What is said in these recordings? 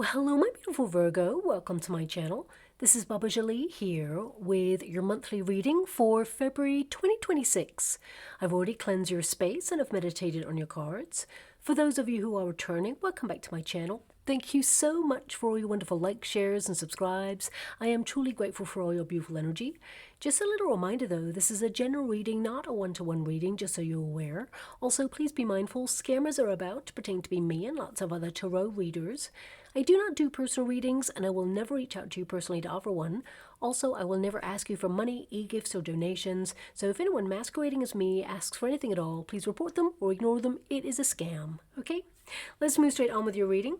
Well, hello, my beautiful Virgo. Welcome to my channel. This is Baba Jolie here with your monthly reading for February 2026. I've already cleansed your space and have meditated on your cards. For those of you who are returning, welcome back to my channel. Thank you so much for all your wonderful likes, shares, and subscribes. I am truly grateful for all your beautiful energy. Just a little reminder though, this is a general reading, not a one-to-one reading, just so you're aware. Also, please be mindful, scammers are about to pretend to be me and lots of other tarot readers. I do not do personal readings, and I will never reach out to you personally to offer one. Also, I will never ask you for money, e-gifts, or donations. So if anyone masquerading as me asks for anything at all, please report them or ignore them. It is a scam, okay? Let's move straight on with your reading.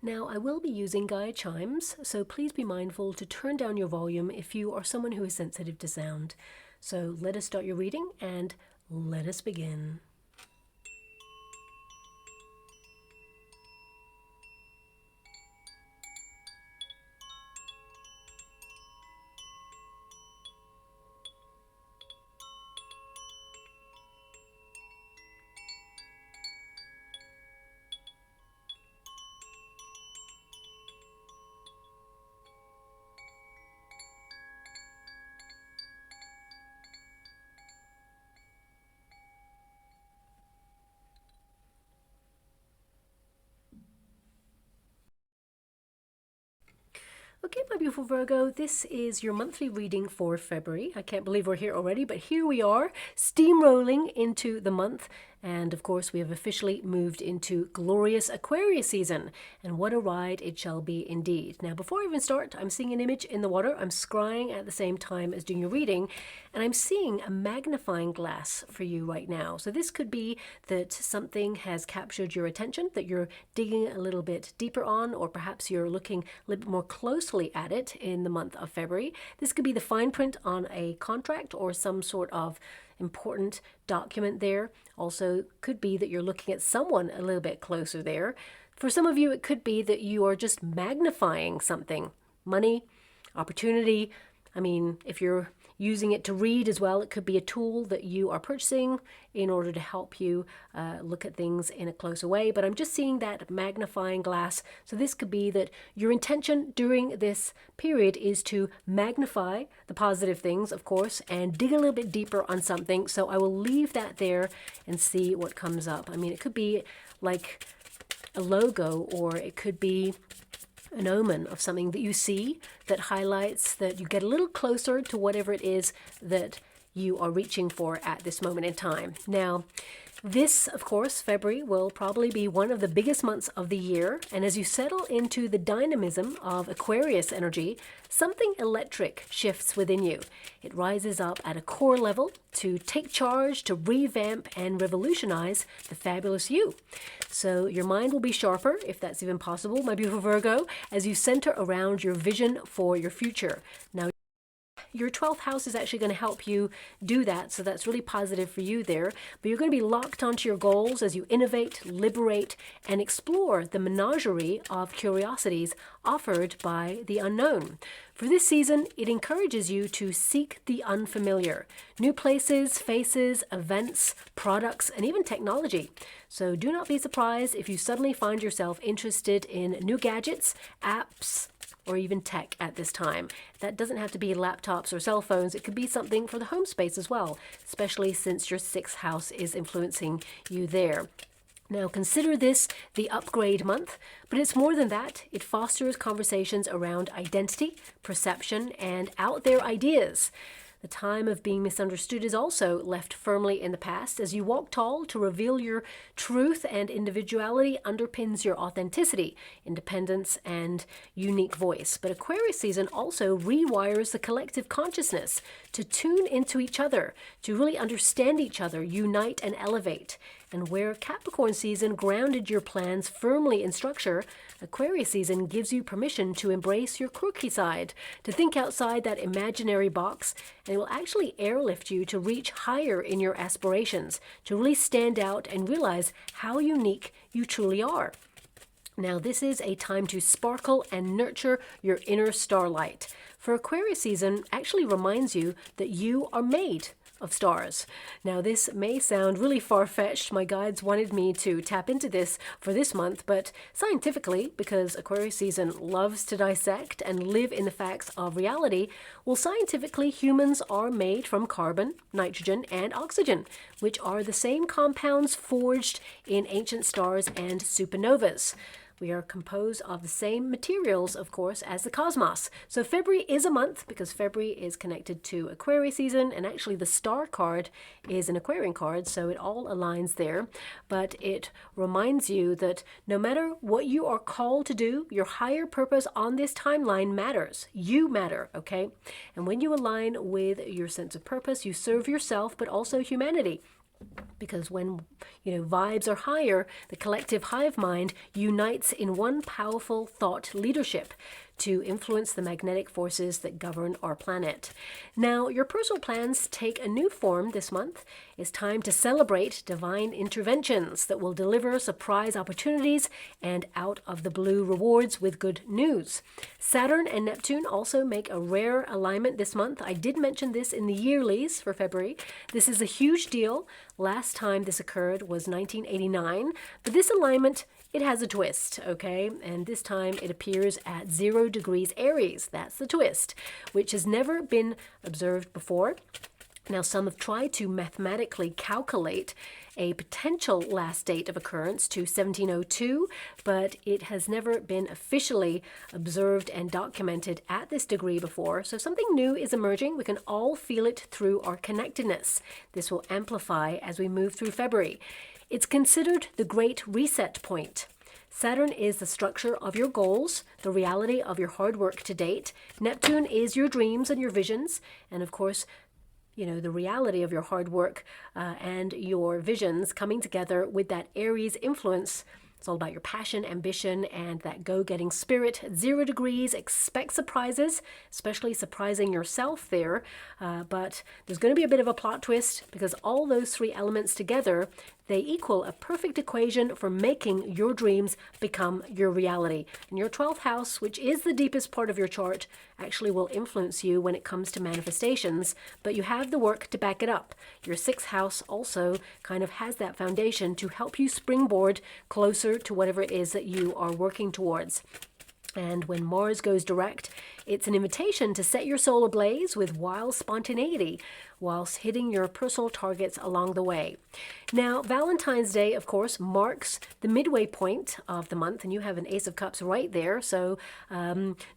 Now, I will be using guide chimes, so please be mindful to turn down your volume if you are someone who is sensitive to sound. So let us start your reading, and let us begin. Okay, my beautiful Virgo, this is your monthly reading for February. I can't believe we're here already, but here we are, steamrolling into the month. And of course, we have officially moved into glorious Aquarius season. And what a ride it shall be indeed. Now, before I even start, I'm seeing an image in the water. I'm scrying at the same time as doing your reading. And I'm seeing a magnifying glass for you right now. So this could be that something has captured your attention, that you're digging a little bit deeper on, or perhaps you're looking a little bit more closely at it in the month of February. This could be the fine print on a contract or some sort of important document there. Also could be that you're looking at someone a little bit closer there. For some of you, it could be that you are just magnifying something. Money, opportunity. I mean, if you're using it to read as well, it could be a tool that you are purchasing in order to help you look at things in a closer way. But I'm just seeing that magnifying glass. So this could be that your intention during this period is to magnify the positive things, of course, and dig a little bit deeper on something. So I will leave that there and see what comes up. I mean, it could be like a logo, or it could be an omen of something that you see that highlights that you get a little closer to whatever it is that you are reaching for at this moment in time. Now, this, of course, February will probably be one of the biggest months of the year. And as you settle into the dynamism of Aquarius energy, something electric shifts within you. It rises up at a core level to take charge, to revamp and revolutionize the fabulous you. So your mind will be sharper, if that's even possible, my beautiful Virgo, as you center around your vision for your future. Now, your 12th house is actually going to help you do that, so that's really positive for you there. But you're going to be locked onto your goals as you innovate, liberate, and explore the menagerie of curiosities offered by the unknown. For this season, it encourages you to seek the unfamiliar. New places, faces, events, products, and even technology. So do not be surprised if you suddenly find yourself interested in new gadgets, apps, or even tech at this time. That doesn't have to be laptops or cell phones. It could be something for the home space as well, especially since your 6th house is influencing you there. Now, consider this the upgrade month, but it's more than that. It fosters conversations around identity, perception, and out there ideas. The time of being misunderstood is also left firmly in the past. As you walk tall to reveal your truth, and individuality underpins your authenticity, independence, and unique voice. But Aquarius season also rewires the collective consciousness to tune into each other, to really understand each other, unite and elevate. And where Capricorn season grounded your plans firmly in structure, Aquarius season gives you permission to embrace your quirky side, to think outside that imaginary box, and it will actually airlift you to reach higher in your aspirations, to really stand out and realize how unique you truly are. Now, this is a time to sparkle and nurture your inner starlight. for Aquarius season actually reminds you that you are made of stars. Now, this may sound really far-fetched. My guides wanted me to tap into this for this month, but scientifically, because Aquarius season loves to dissect and live in the facts of reality, well, scientifically, humans are made from carbon, nitrogen, and oxygen, which are the same compounds forged in ancient stars and supernovas. We are composed of the same materials, of course, as the cosmos. So February is a month because February is connected to Aquarius season, and actually the star card is an Aquarian card, so it all aligns there. But it reminds you that no matter what you are called to do, your higher purpose on this timeline matters. You matter, okay? And when you align with your sense of purpose, you serve yourself, but also humanity. Because when, vibes are higher, the collective hive mind unites in one powerful thought leadership to influence the magnetic forces that govern our planet. Now, your personal plans take a new form this month. It's time to celebrate divine interventions that will deliver surprise opportunities and out of the blue rewards with good news. Saturn and Neptune also make a rare alignment this month. I did mention this in the yearlies for February. This is a huge deal. Last time this occurred was 1989, but this alignment, it has a twist, okay? And this time it appears at 0 degrees Aries. That's the twist, which has never been observed before. Now, some have tried to mathematically calculate a potential last date of occurrence to 1702, but it has never been officially observed and documented at this degree before. So something new is emerging. We can all feel it through our connectedness. This will amplify as we move through February. It's considered the great reset point. Saturn is the structure of your goals, the reality of your hard work to date. Neptune is your dreams and your visions. And of course, the reality of your hard work and your visions coming together with that Aries influence. It's all about your passion, ambition, and that go-getting spirit. At 0 degrees, expect surprises, especially surprising yourself there. But there's going to be a bit of a plot twist because all those three elements together, they equal a perfect equation for making your dreams become your reality. And your 12th house, which is the deepest part of your chart, actually will influence you when it comes to manifestations, but you have the work to back it up. Your 6th house also kind of has that foundation to help you springboard closer to whatever it is that you are working towards. And when Mars goes direct, it's an invitation to set your soul ablaze with wild spontaneity whilst hitting your personal targets along the way. Now, Valentine's Day, of course, marks the midway point of the month, and you have an Ace of Cups right there. So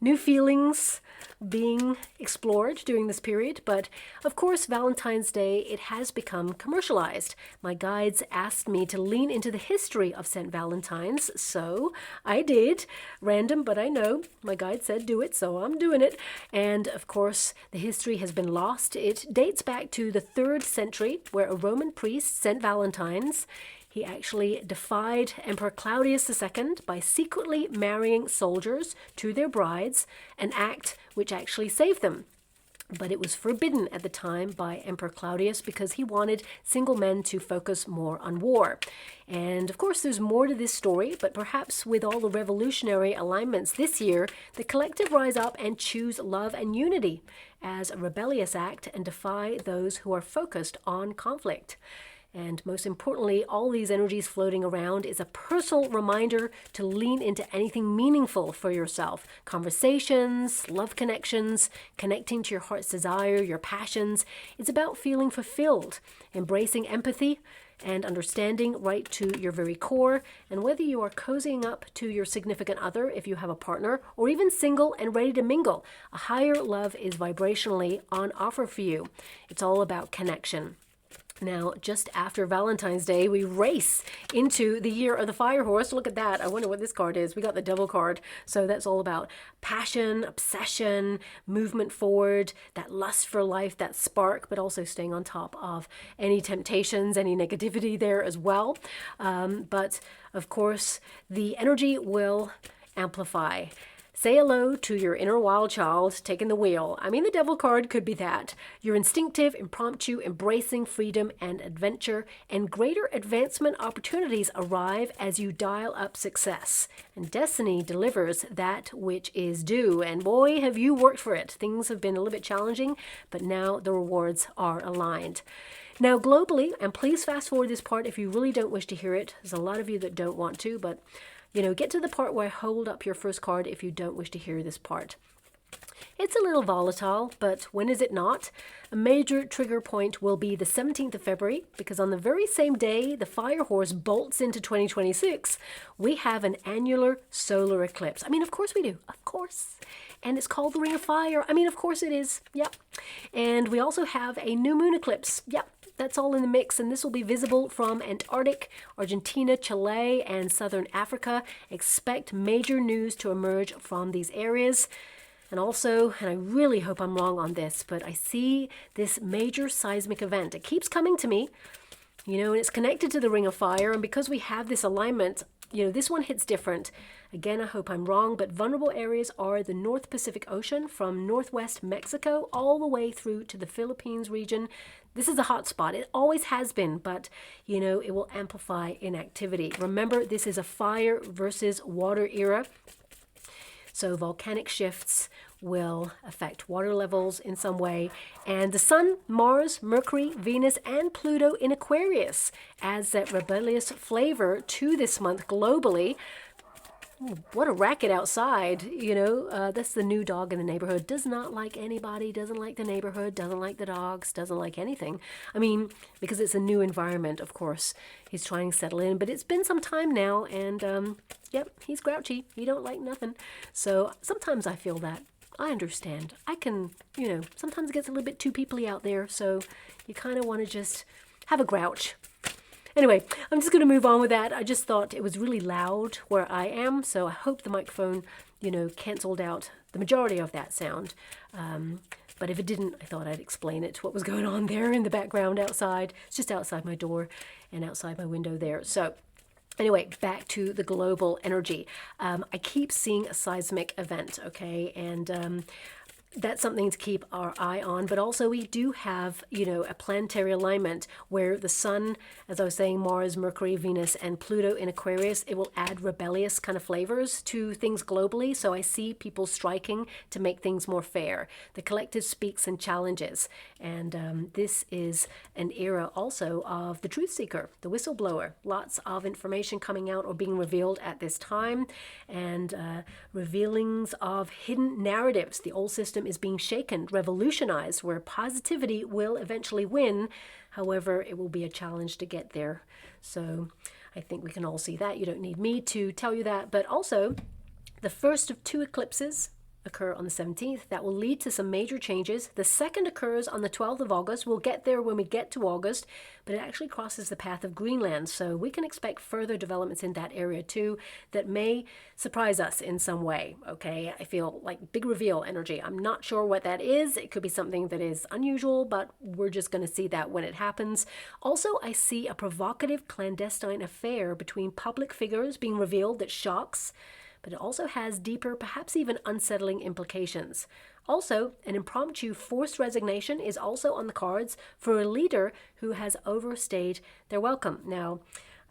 new feelings being explored during this period. But of course, Valentine's Day, it has become commercialized. My guides asked me to lean into the history of St. Valentine's, so I did. Random, but I know. My guide said do it, so I'm doing it. And of course, the history has been lost. It dates back to the 3rd century, where a Roman priest, St. Valentine's, he actually defied Emperor Claudius II by secretly marrying soldiers to their brides, an act which actually saved them. But it was forbidden at the time by Emperor Claudius because he wanted single men to focus more on war. And of course, there's more to this story, but perhaps with all the revolutionary alignments this year, the collective rise up and choose love and unity as a rebellious act and defy those who are focused on conflict. And most importantly, all these energies floating around is a personal reminder to lean into anything meaningful for yourself. Conversations, love connections, connecting to your heart's desire, your passions. It's about feeling fulfilled, embracing empathy, and understanding right to your very core. And whether you are cozying up to your significant other, if you have a partner, or even single and ready to mingle, a higher love is vibrationally on offer for you. It's all about connection. Now, just after Valentine's Day, we race into the year of the firehorse. Look at that. I wonder what this card is. We got the Devil card. So that's all about passion, obsession, movement forward, that lust for life, that spark, but also staying on top of any temptations, any negativity there as well. But of course, the energy will amplify. Say hello to your inner wild child taking the wheel. I mean, the devil card could be that. Your instinctive, impromptu, embracing freedom and adventure, and greater advancement opportunities arrive as you dial up success. And destiny delivers that which is due. And boy, have you worked for it. Things have been a little bit challenging, but now the rewards are aligned. Now, globally, and please fast forward this part if you really don't wish to hear it. There's a lot of you that don't want to, but get to the part where I hold up your first card if you don't wish to hear this part. It's a little volatile, but when is it not? A major trigger point will be the 17th of February, because on the very same day the firehorse bolts into 2026, we have an annular solar eclipse. I mean, of course we do. Of course. And it's called the Ring of Fire. I mean, of course it is. Yep. And we also have a new moon eclipse. Yep. That's all in the mix, and this will be visible from Antarctic, Argentina, Chile, and Southern Africa. Expect major news to emerge from these areas. And also, and I really hope I'm wrong on this, but I see this major seismic event. It keeps coming to me, and it's connected to the Ring of Fire, and because we have this alignment, this one hits different. Again, I hope I'm wrong, but vulnerable areas are the North Pacific Ocean from northwest Mexico all the way through to the Philippines region. This is a hot spot. It always has been, but, it will amplify in activity. Remember, this is a fire versus water era. So volcanic shifts will affect water levels in some way. And the Sun, Mars, Mercury, Venus, and Pluto in Aquarius adds that rebellious flavor to this month globally. What a racket outside, that's the new dog in the neighborhood. Does not like anybody, doesn't like the neighborhood, doesn't like the dogs, doesn't like anything. I mean, because it's a new environment, of course. He's trying to settle in, but it's been some time now, and, yep, he's grouchy. He don't like nothing. So sometimes I feel that. I understand. I can, sometimes it gets a little bit too peoply out there, so you kind of want to just have a grouch. Anyway, I'm just going to move on with that. I just thought it was really loud where I am, so I hope the microphone, canceled out the majority of that sound. But if it didn't, I thought I'd explain it, what was going on there in the background outside. It's just outside my door and outside my window there. So anyway, back to the global energy. I keep seeing a seismic event, okay? And that's something to keep our eye on, but also we do have, a planetary alignment where the Sun, as I was saying, Mars, Mercury, Venus, and Pluto in Aquarius, it will add rebellious kind of flavors to things globally. So I see people striking to make things more fair. The collective speaks and challenges. And this is an era also of the truth seeker, the whistleblower. Lots of information coming out or being revealed at this time, and revealings of hidden narratives. The old system is being shaken, revolutionized, where positivity will eventually win. However, it will be a challenge to get there. So I think we can all see that. You don't need me to tell you that. But also, the first of two eclipses occur on the 17th. That will lead to some major changes. The second occurs on the 12th of August. We'll get there when we get to August, but it actually crosses the path of Greenland. So we can expect further developments in that area too that may surprise us in some way. Okay, I feel like big reveal energy. I'm not sure what that is. It could be something that is unusual, but we're just going to see that when it happens. Also, I see a provocative clandestine affair between public figures being revealed that shocks, but it also has deeper, perhaps even unsettling implications. Also, an impromptu forced resignation is also on the cards for a leader who has overstayed their welcome. Now,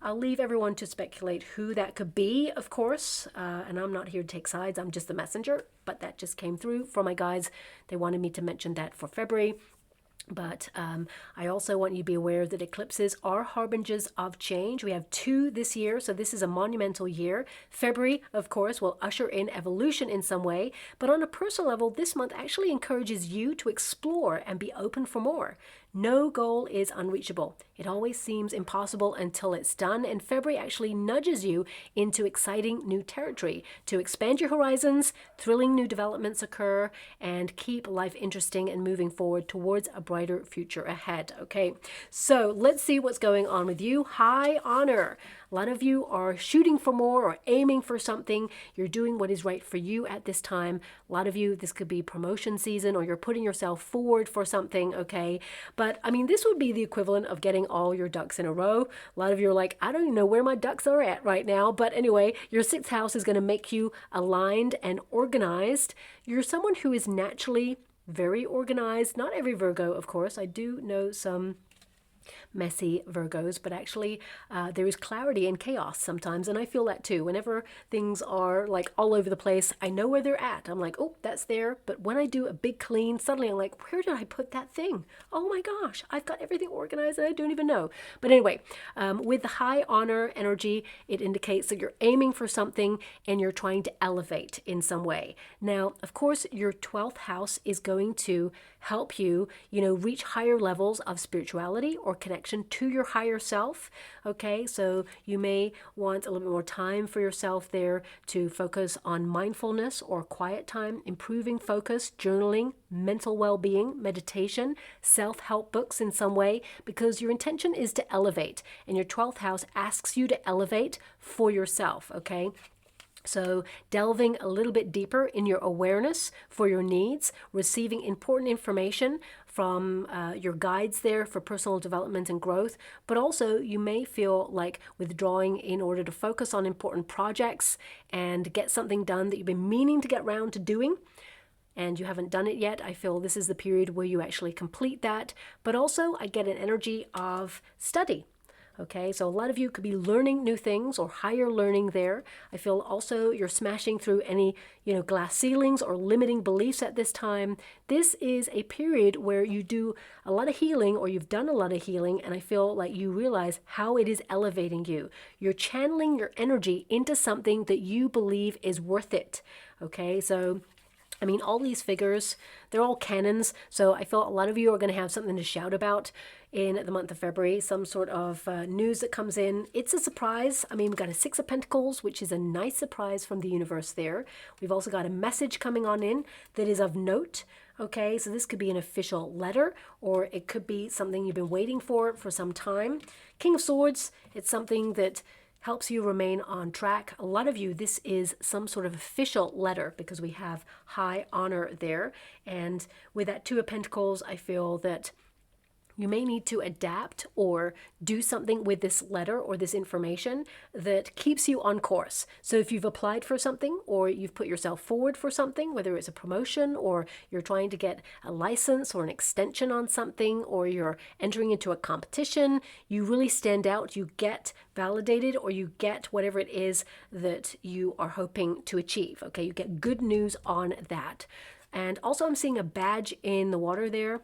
I'll leave everyone to speculate who that could be, of course, and I'm not here to take sides. I'm just the messenger, but that just came through for my guides. They wanted me to mention that for February. But I also want you to be aware that eclipses are harbingers of change. We have 2 this year, so this is a monumental year. February, of course, will usher in evolution in some way. But on a personal level, this month actually encourages you to explore and be open for more. No goal is unreachable. It always seems impossible until it's done, and February actually nudges you into exciting new territory to expand your horizons, thrilling new developments occur, and keep life interesting and moving forward towards a brighter future ahead. Okay, so let's see what's going on with you. High honor. A lot of you are shooting for more or aiming for something. You're doing what is right for you at this time. A lot of you, this could be promotion season, or you're putting yourself forward for something, okay? But But I mean, this would be the equivalent of getting all your ducks in a row. A lot of you are like, I don't even know where my ducks are at right now. But anyway, your sixth house is going to make you aligned and organized. You're someone who is naturally very organized. Not every Virgo, of course. I do know some messy Virgos, but actually there is clarity and chaos sometimes, and I feel that too. Whenever things are like all over the place, I know where they're at. I'm like, oh, that's there. But when I do a big clean, suddenly I'm like, where did I put that thing? Oh my gosh, I've got everything organized and I don't even know. But anyway, with the high honor energy, it indicates that you're aiming for something and you're trying to elevate in some way. Now, of course, your 12th house is going to help you, reach higher levels of spirituality or connection to your higher self. Okay, so you may want a little bit more time for yourself there to focus on mindfulness or quiet time, improving focus, journaling, mental well-being, meditation, self-help books in some way, because your intention is to elevate, and your 12th house asks you to elevate for yourself. Okay, so delving a little bit deeper in your awareness for your needs, receiving important information from your guides there for personal development and growth, but also you may feel like withdrawing in order to focus on important projects and get something done that you've been meaning to get around to doing and you haven't done it yet. I feel this is the period where you actually complete that, but also I get an energy of study. Okay, so a lot of you could be learning new things or higher learning there. I feel also you're smashing through any, glass ceilings or limiting beliefs at this time. This is a period where you do a lot of healing or you've done a lot of healing, and I feel like you realize how it is elevating you. You're channeling your energy into something that you believe is worth it. Okay, so I mean, all these figures, they're all cannons, so I feel a lot of you are going to have something to shout about in the month of February, some sort of news that comes in. It's a surprise. I mean, we've got a Six of Pentacles, which is a nice surprise from the universe there. We've also got a message coming on in that is of note. Okay, so this could be an official letter, or it could be something you've been waiting for some time. King of Swords, it's something that helps you remain on track. A lot of you, this is some sort of official letter because we have high honor there. And with that Two of Pentacles, I feel that you may need to adapt or do something with this letter or this information that keeps you on course. So if you've applied for something or you've put yourself forward for something, whether it's a promotion or you're trying to get a license or an extension on something, or you're entering into a competition, you really stand out, you get validated, or you get whatever it is that you are hoping to achieve. Okay, you get good news on that. And also I'm seeing a badge in the water there.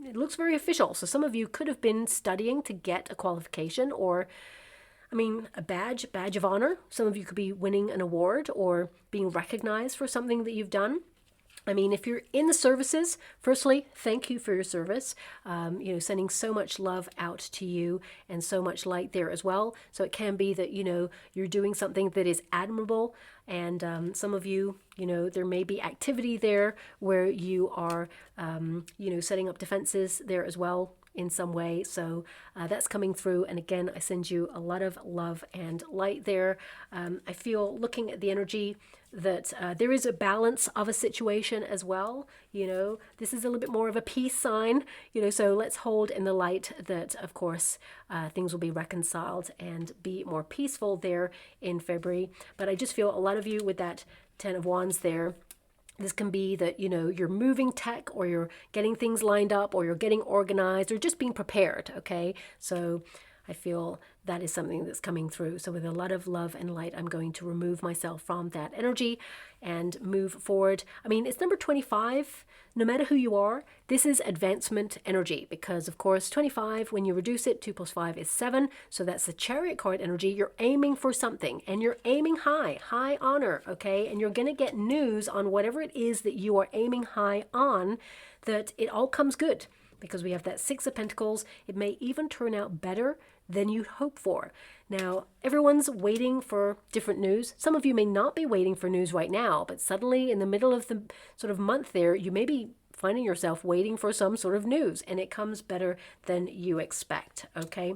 It looks very official. So some of you could have been studying to get a qualification or, a badge of honor. Some of you could be winning an award or being recognized for something that you've done. If you're in the services, firstly, thank you for your service. Sending so much love out to you and so much light there as well. So it can be that, you're doing something that is admirable. And some of you, there may be activity there where you are, setting up defenses there as well in some way. So that's coming through. And again, I send you a lot of love and light there. I feel, looking at the energy, that there is a balance of a situation as well. This is a little bit more of a peace sign, so let's hold in the light that, of course, things will be reconciled and be more peaceful there in February. But I just feel a lot of you with that Ten of Wands there, this can be that, you're moving tech, or you're getting things lined up, or you're getting organized, or just being prepared. Okay, so I feel that is something that's coming through. So with a lot of love and light, I'm going to remove myself from that energy and move forward. It's number 25. No matter who you are, this is advancement energy, because of course 25, when you reduce it, 2 plus 5 is 7. So that's the Chariot card energy. You're aiming for something, and you're aiming high honor. Okay, and you're going to get news on whatever it is that you are aiming high on, that it all comes good. Because we have that Six of Pentacles, it may even turn out better than you hope for. Now, everyone's waiting for different news. Some of you may not be waiting for news right now, but suddenly in the middle of the sort of month there, you may be finding yourself waiting for some sort of news, and it comes better than you expect, okay?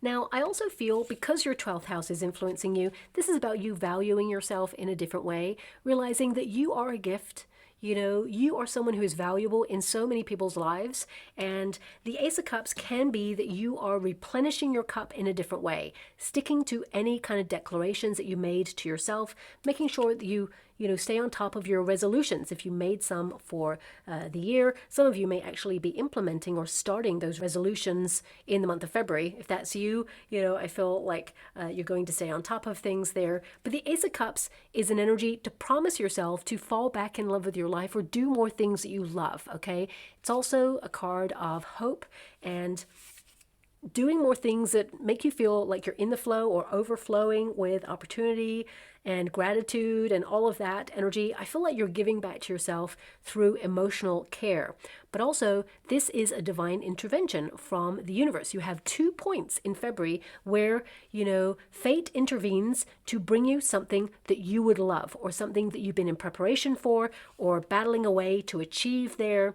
Now, I also feel, because your 12th house is influencing you, this is about you valuing yourself in a different way, realizing that you are a gift. you know, you are someone who is valuable in so many people's lives. And the Ace of Cups can be that you are replenishing your cup in a different way, sticking to any kind of declarations that you made to yourself, making sure that you know, stay on top of your resolutions. If you made some for the year, some of you may actually be implementing or starting those resolutions in the month of February. If that's you, you know, I feel like you're going to stay on top of things there. But the Ace of Cups is an energy to promise yourself to fall back in love with your life or do more things that you love, okay? It's also a card of hope and doing more things that make you feel like you're in the flow or overflowing with opportunity and gratitude and all of that energy. I feel like you're giving back to yourself through emotional care. But also, this is a divine intervention from the universe. You have 2 points in February where, you know, fate intervenes to bring you something that you would love or something that you've been in preparation for or battling away to achieve there.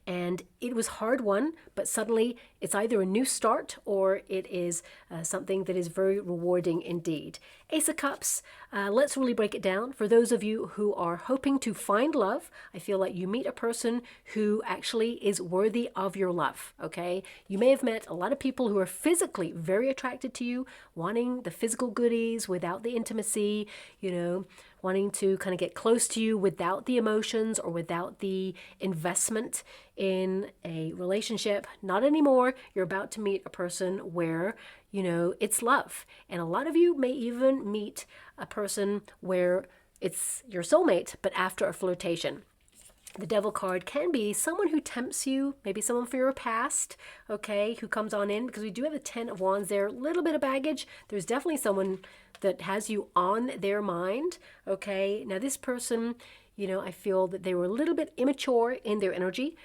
And it was hard won, but suddenly it's either a new start or it is something that is very rewarding indeed. Ace of Cups, let's really break it down. For those of you who are hoping to find love, I feel like you meet a person who actually is worthy of your love, okay? You may have met a lot of people who are physically very attracted to you, wanting the physical goodies without the intimacy, you know, wanting to kind of get close to you without the emotions or without the investment in a relationship. Not anymore. You're about to meet a person where, you know, it's love. And a lot of you may even meet a person where it's your soulmate, but after a flirtation. The Devil card can be someone who tempts you, maybe someone from your past, okay, who comes on in, because we do have the 10 of Wands there, a little bit of baggage. There's definitely someone that has you on their mind, okay? Now this person, you know, I feel that they were a little bit immature in their energy.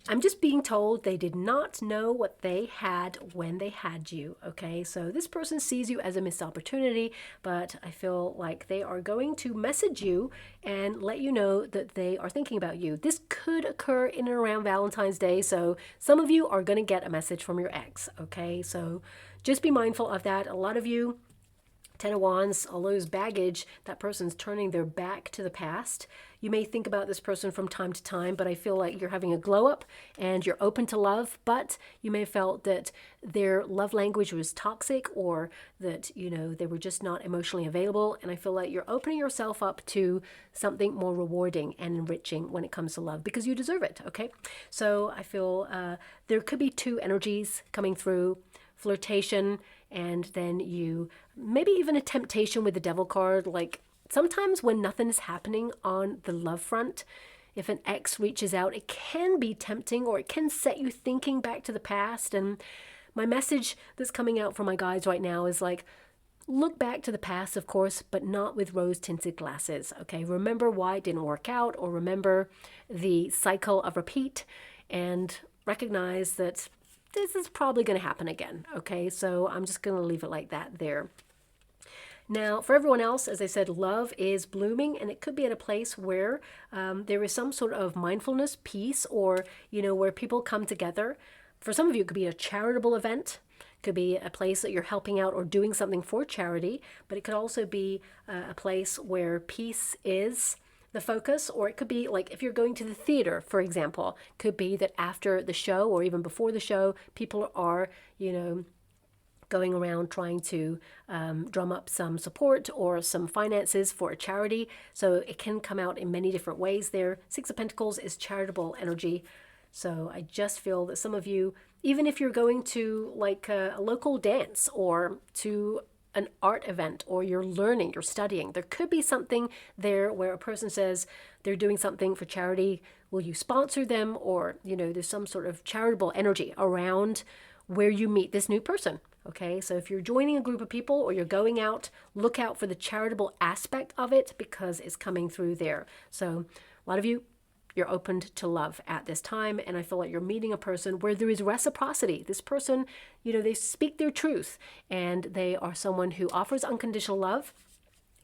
I'm just being told they did not know what they had when they had you, okay? So this person sees you as a missed opportunity, but I feel like they are going to message you and let you know that they are thinking about you. This could occur in and around Valentine's Day, so some of you are going to get a message from your ex, okay? So just be mindful of that. A lot of you, 10 of Wands, all those baggage, that person's turning their back to the past. You may think about this person from time to time, but I feel like you're having a glow up and you're open to love, but you may have felt that their love language was toxic or that, you know, they were just not emotionally available. And I feel like you're opening yourself up to something more rewarding and enriching when it comes to love because you deserve it, okay? So I feel there could be 2 energies coming through, flirtation, and then you maybe even a temptation with the Devil card. Like sometimes when nothing is happening on the love front, if an ex reaches out, it can be tempting or it can set you thinking back to the past. And my message that's coming out from my guides right now is like, look back to the past, of course, but not with rose-tinted glasses, okay? Remember why it didn't work out, or remember the cycle of repeat, and recognize that this is probably going to happen again, okay? So I'm just going to leave it like that there. Now, for everyone else, as I said, love is blooming, and it could be at a place where there is some sort of mindfulness, peace, or, you know, where people come together. For some of you, it could be a charitable event. It could be a place that you're helping out or doing something for charity, but it could also be a place where peace is the focus, or it could be like if you're going to the theater, for example, could be that after the show or even before the show, people are, you know, going around trying to drum up some support or some finances for a charity. So it can come out in many different ways there. 6 of Pentacles is charitable energy. So I just feel that some of you, even if you're going to like a local dance or to an art event, or you're learning, you're studying, there could be something there where a person says they're doing something for charity. Will you sponsor them? Or, you know, there's some sort of charitable energy around where you meet this new person. Okay, so if you're joining a group of people or you're going out, look out for the charitable aspect of it because it's coming through there. So a lot of you, you're opened to love at this time, and I feel like you're meeting a person where there is reciprocity. This person, you know, they speak their truth, and they are someone who offers unconditional love.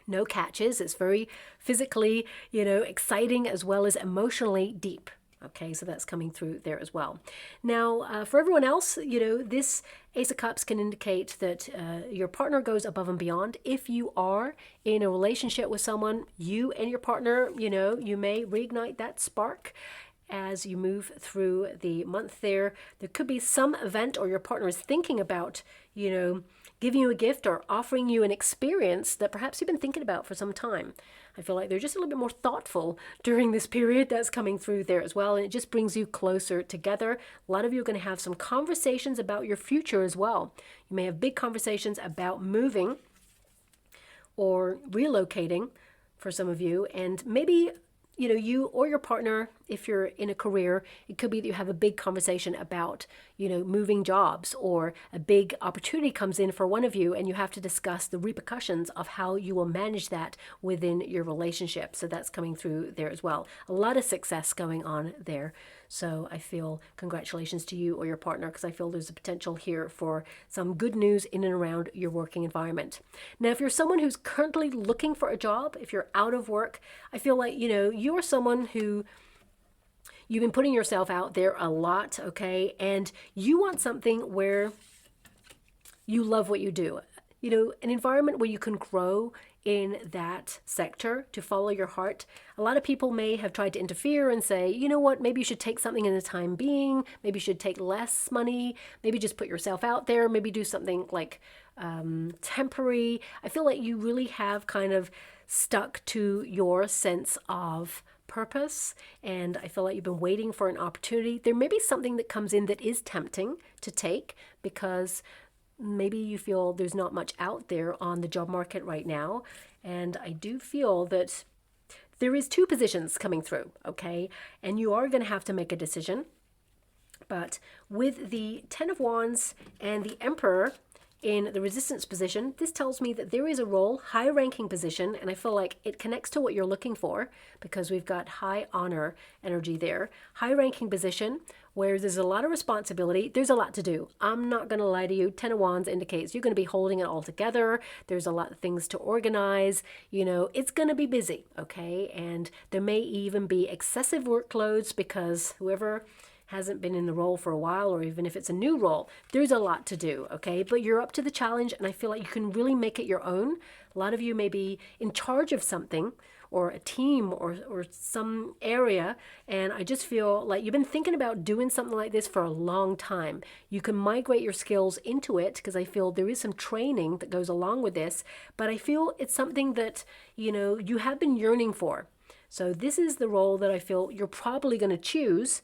No catches. It's very physically, you know, exciting as well as emotionally deep. Okay, so that's coming through there as well. Now, for everyone else, this Ace of Cups can indicate that your partner goes above and beyond. If you are in a relationship with someone, you and your partner, you may reignite that spark as you move through the month there. There could be some event or your partner is thinking about, giving you a gift or offering you an experience that perhaps you've been thinking about for some time. I feel like they're just a little bit more thoughtful during this period. That's coming through there as well. And it just brings you closer together. A lot of you are going to have some conversations about your future as well. You may have big conversations about moving or relocating for some of you. And maybe you or your partner, if you're in a career, it could be that you have a big conversation about, moving jobs, or a big opportunity comes in for one of you and you have to discuss the repercussions of how you will manage that within your relationship. So that's coming through there as well. A lot of success going on there. So I feel congratulations to you or your partner, because I feel there's a potential here for some good news in and around your working environment. Now, if you're someone who's currently looking for a job, if you're out of work, I feel like, you're someone who you've been putting yourself out there a lot, okay? And you want something where you love what you do. An environment where you can grow in that sector, to follow your heart. A lot of people may have tried to interfere and say, you know what, maybe you should take something in the time being, maybe you should take less money, maybe just put yourself out there, maybe do something like temporary. I feel like you really have kind of stuck to your sense of purpose, and I feel like you've been waiting for an opportunity. There may be something that comes in that is tempting to take, because maybe you feel there's not much out there on the job market right now. And I do feel that there is 2 positions coming through, okay? And you are going to have to make a decision. But with the 10 of Wands and the Emperor in the resistance position, this tells me that there is a role, high-ranking position, and I feel like it connects to what you're looking for, because we've got high honor energy there. High-ranking position where there's a lot of responsibility. There's a lot to do. I'm not going to lie to you. 10 of Wands indicates you're going to be holding it all together. There's a lot of things to organize. It's going to be busy, okay? And there may even be excessive workloads, because whoever hasn't been in the role for a while, or even if it's a new role, there's a lot to do, okay? But you're up to the challenge, and I feel like you can really make it your own. A lot of you may be in charge of something, or a team, or some area, and I just feel like you've been thinking about doing something like this for a long time. You can migrate your skills into it, because I feel there is some training that goes along with this, but I feel it's something that, you have been yearning for. So this is the role that I feel you're probably going to choose.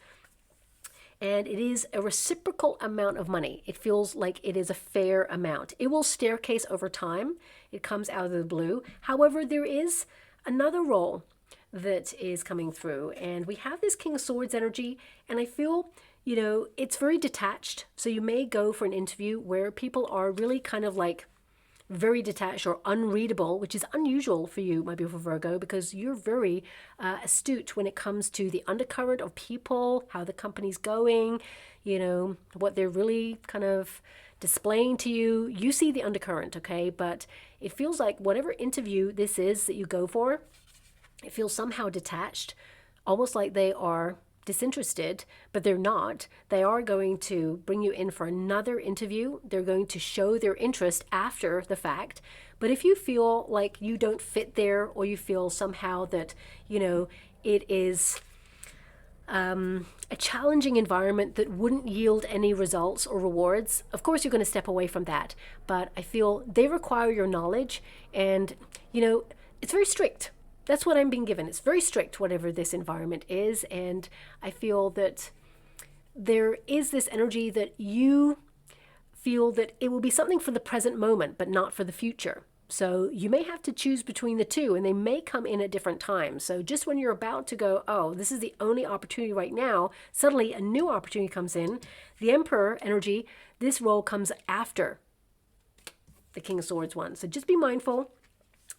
And it is a reciprocal amount of money. It feels like it is a fair amount. It will staircase over time. It comes out of the blue. However, there is another role that is coming through. And we have this King of Swords energy. And I feel, it's very detached. So you may go for an interview where people are really kind of like very detached or unreadable, which is unusual for you, my beautiful Virgo, because you're very astute when it comes to the undercurrent of people, how the company's going, what they're really kind of displaying to you. You see the undercurrent, okay? But it feels like whatever interview this is that you go for, it feels somehow detached, almost like they are disinterested, but they're not. They are going to bring you in for another interview. They're going to show their interest after the fact. But if you feel like you don't fit there, or you feel somehow that, it is a challenging environment that wouldn't yield any results or rewards, of course you're going to step away from that. But I feel they require your knowledge, and, it's very strict. That's what I'm being given. It's very strict, whatever this environment is. And I feel that there is this energy that you feel that it will be something for the present moment, but not for the future. So you may have to choose between the 2, and they may come in at different times. So just when you're about to go, oh, this is the only opportunity right now, suddenly a new opportunity comes in. The Emperor energy, this role comes after the King of Swords one. So just be mindful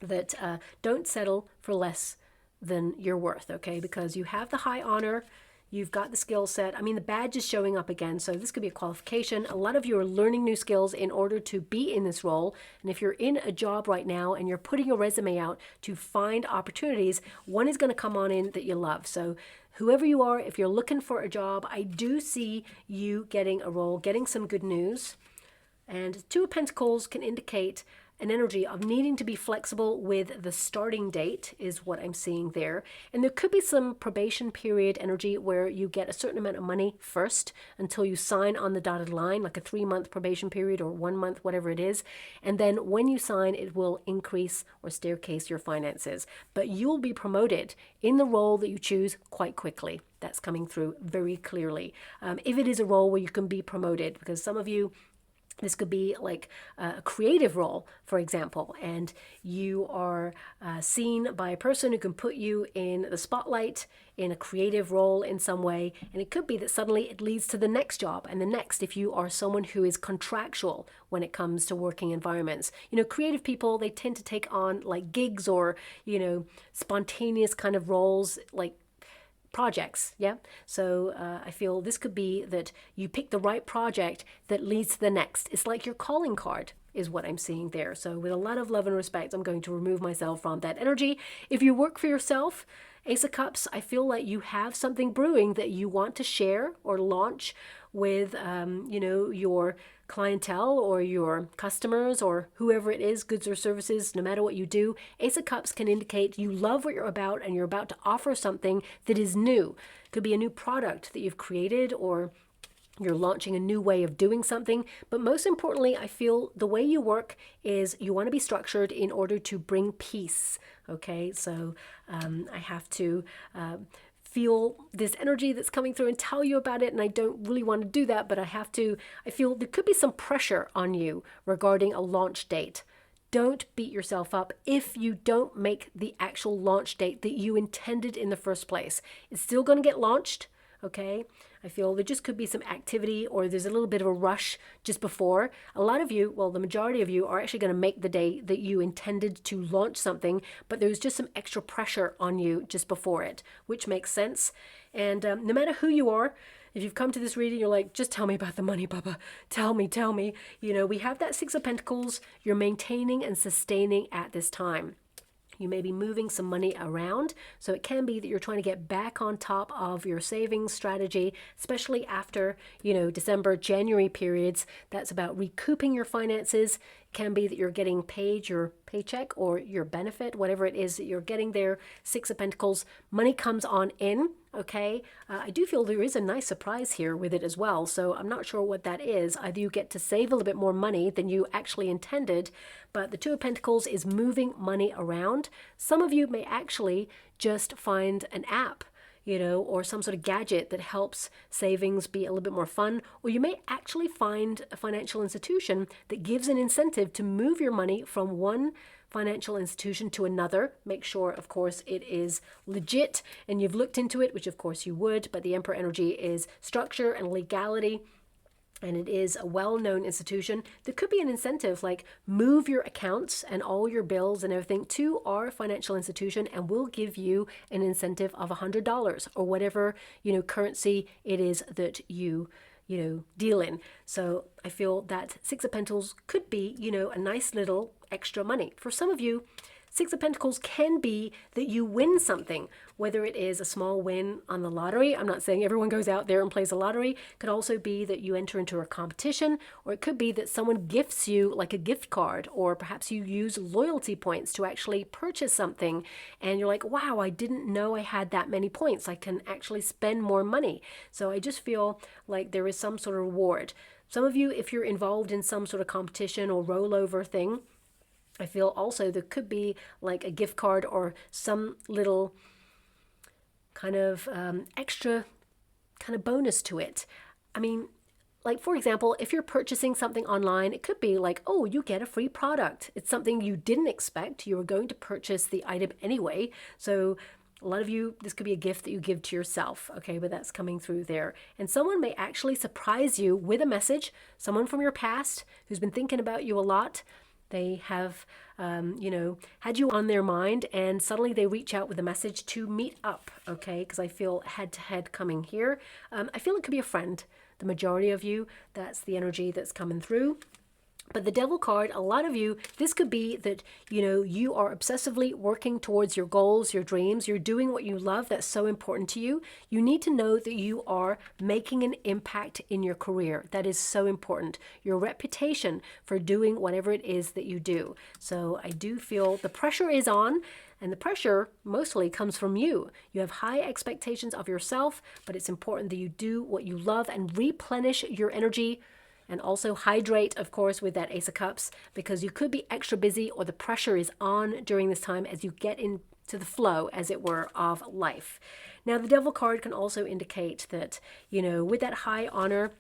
that don't settle for less than you're worth, okay? Because you have the high honor, you've got the skill set. I mean, the badge is showing up again, so this could be a qualification. A lot of you are learning new skills in order to be in this role. And if you're in a job right now and you're putting your resume out to find opportunities, one is going to come on in that you love. So whoever you are, if you're looking for a job, I do see you getting a role, getting some good news. And Two of Pentacles can indicate an energy of needing to be flexible with the starting date is what I'm seeing there. And there could be some probation period energy where you get a certain amount of money first until you sign on the dotted line, like a 3-month probation period or 1 month, whatever it is. And then when you sign, it will increase or staircase your finances. But you'll be promoted in the role that you choose quite quickly. That's coming through very clearly. If it is a role where you can be promoted, because some of you, this could be like a creative role, for example, and you are seen by a person who can put you in the spotlight in a creative role in some way. And it could be that suddenly it leads to the next job and the next if you are someone who is contractual when it comes to working environments. You know, creative people, they tend to take on like gigs or, you know, spontaneous kind of roles like projects. Yeah. So I feel this could be that you pick the right project that leads to the next. It's like your calling card is what I'm seeing there. So with a lot of love and respect, I'm going to remove myself from that energy. If you work for yourself, Ace of Cups, I feel like you have something brewing that you want to share or launch with, you know, your clientele or your customers or whoever it is, goods or services, no matter what you do. Ace of Cups can indicate you love what you're about and you're about to offer something that is new. It could be a new product that you've created, or you're launching a new way of doing something. But most importantly, I feel the way you work is you want to be structured in order to bring peace. Okay, so I have to feel this energy that's coming through and tell you about it, and I don't really want to do that, but I feel there could be some pressure on you regarding a launch date. Don't beat yourself up if you don't make the actual launch date that you intended in the first place. It's still going to get launched, okay? I feel there just could be some activity, or there's a little bit of a rush just before. A lot of you, well, the majority of you are actually going to make the day that you intended to launch something, but there's just some extra pressure on you just before it, which makes sense. And no matter who you are, if you've come to this reading, you're like, just tell me about the money, Baba. Tell me. You know, we have that Six of Pentacles. You're maintaining and sustaining at this time. You may be moving some money around, so it can be that you're trying to get back on top of your savings strategy, especially after, you know, December, January periods. That's about recouping your finances. It can be that you're getting paid your paycheck or your benefit, whatever it is that you're getting there. Six of Pentacles, money comes on in, okay? I do feel there is a nice surprise here with it as well, so I'm not sure what that is. Either you get to save a little bit more money than you actually intended, but the Two of Pentacles is moving money around. Some of you may actually just find an app, you know, or some sort of gadget that helps savings be a little bit more fun. Or you may actually find a financial institution that gives an incentive to move your money from one financial institution to another. Make sure, of course, it is legit and you've looked into it, which of course you would, but the Emperor energy is structure and legality. And it is a well-known institution. There could be an incentive like move your accounts and all your bills and everything to our financial institution, and we'll give you an incentive of $100 or whatever, you know, currency it is that you know, deal in. So I feel that Six of Pentacles could be, you know, a nice little extra money. For some of you, Six of Pentacles can be that you win something, whether it is a small win on the lottery. I'm not saying everyone goes out there and plays the lottery. It could also be that you enter into a competition, or it could be that someone gifts you like a gift card, or perhaps you use loyalty points to actually purchase something. And you're like, wow, I didn't know I had that many points. I can actually spend more money. So I just feel like there is some sort of reward. Some of you, if you're involved in some sort of competition or rollover thing, I feel also there could be like a gift card or some little kind of extra kind of bonus to it. I mean, like, for example, if you're purchasing something online, it could be like, oh, you get a free product. It's something you didn't expect. You were going to purchase the item anyway. So a lot of you, this could be a gift that you give to yourself, okay, but that's coming through there. And someone may actually surprise you with a message, someone from your past who's been thinking about you a lot. They have, you know, had you on their mind, and suddenly they reach out with a message to meet up, okay? Because I feel head-to-head coming here. I feel it could be a friend. The majority of you, that's the energy that's coming through. But the Devil card, a lot of you, this could be that, you are obsessively working towards your goals, your dreams. You're doing what you love. That's so important to you. You need to know that you are making an impact in your career. That is so important. Your reputation for doing whatever it is that you do. So I do feel the pressure is on. And the pressure mostly comes from you. You have high expectations of yourself, but it's important that you do what you love and replenish your energy. And also hydrate, of course, with that Ace of Cups, because you could be extra busy or the pressure is on during this time as you get into the flow, as it were, of life. Now, the Devil card can also indicate that, with that high honor,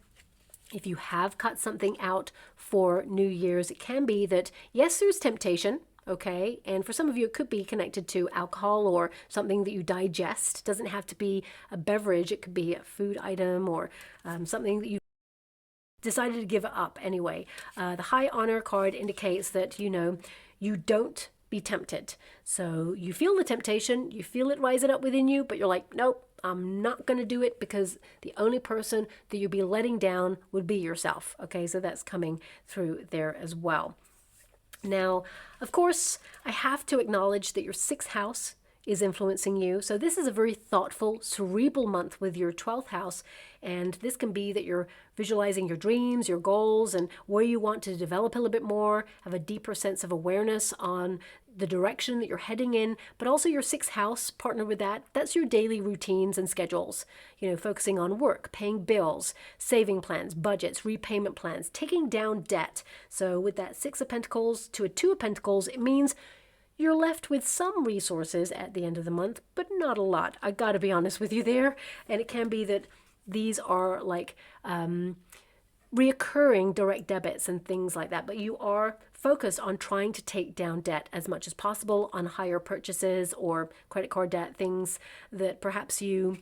if you have cut something out for New Year's, it can be that, yes, there's temptation. Okay, and for some of you, it could be connected to alcohol or something that you digest. It doesn't have to be a beverage. It could be a food item or something that you decided to give it up anyway. The high honor card indicates that, you don't be tempted. So you feel the temptation, you feel it rising up within you, but you're like, nope, I'm not going to do it, because the only person that you'd be letting down would be yourself. Okay, so that's coming through there as well. Now, of course, I have to acknowledge that your 6th house is influencing you. So this is a very thoughtful, cerebral month with your 12th house. And this can be that you're visualizing your dreams, your goals, and where you want to develop a little bit more, have a deeper sense of awareness on the direction that you're heading in. But also your 6th house, partner with that, that's your daily routines and schedules. Focusing on work, paying bills, saving plans, budgets, repayment plans, taking down debt. So with that 6 of Pentacles to a 2 of Pentacles, it means you're left with some resources at the end of the month, but not a lot. I gotta be honest with you there. And it can be that these are like reoccurring direct debits and things like that, but you are focused on trying to take down debt as much as possible on higher purchases or credit card debt, things that perhaps you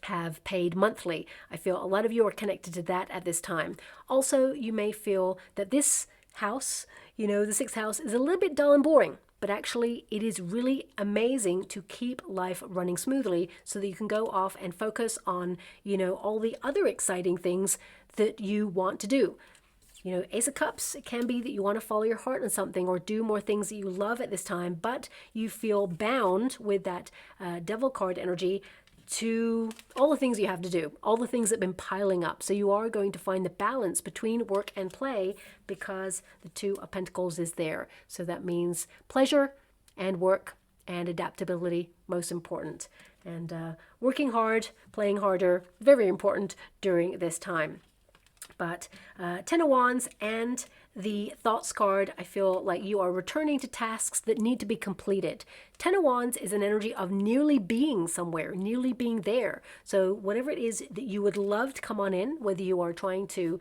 have paid monthly. I feel a lot of you are connected to that at this time. Also, you may feel that this house, the 6th house, is a little bit dull and boring. But actually, it is really amazing to keep life running smoothly so that you can go off and focus on, all the other exciting things that you want to do. Ace of Cups, it can be that you want to follow your heart on something or do more things that you love at this time, but you feel bound with that Devil card energy to all the things you have to do, all the things that have been piling up. So you are going to find the balance between work and play because the 2 of Pentacles is there. So that means pleasure and work and adaptability, most important. And working hard, playing harder, very important during this time. But 10 of Wands and the Thoughts card, I feel like you are returning to tasks that need to be completed. 10 of Wands is an energy of nearly being somewhere, nearly being there. So whatever it is that you would love to come on in, whether you are trying to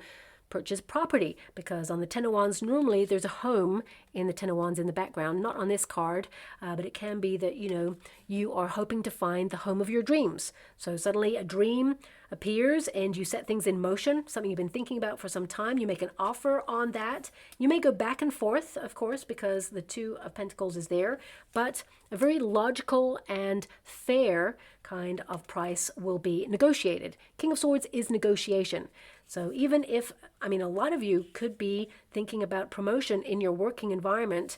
purchase property, because on the 10 of Wands, normally there's a home in the 10 of Wands in the background, not on this card, but it can be that, you are hoping to find the home of your dreams. So suddenly a dream appears and you set things in motion, something you've been thinking about for some time. You make an offer on that. You may go back and forth, of course, because the 2 of Pentacles is there, but a very logical and fair kind of price will be negotiated. King of Swords is negotiation. So even if, a lot of you could be thinking about promotion in your working environment,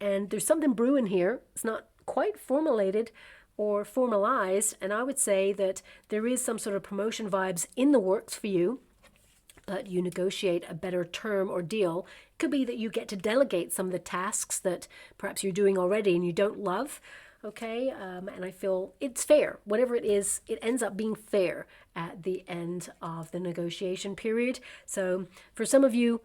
and there's something brewing here. It's not quite formulated or formalized, and I would say that there is some sort of promotion vibes in the works for you, but you negotiate a better term or deal. It could be that you get to delegate some of the tasks that perhaps you're doing already and you don't love. Okay, and I feel it's fair. Whatever it is, it ends up being fair at the end of the negotiation period. So for some of you,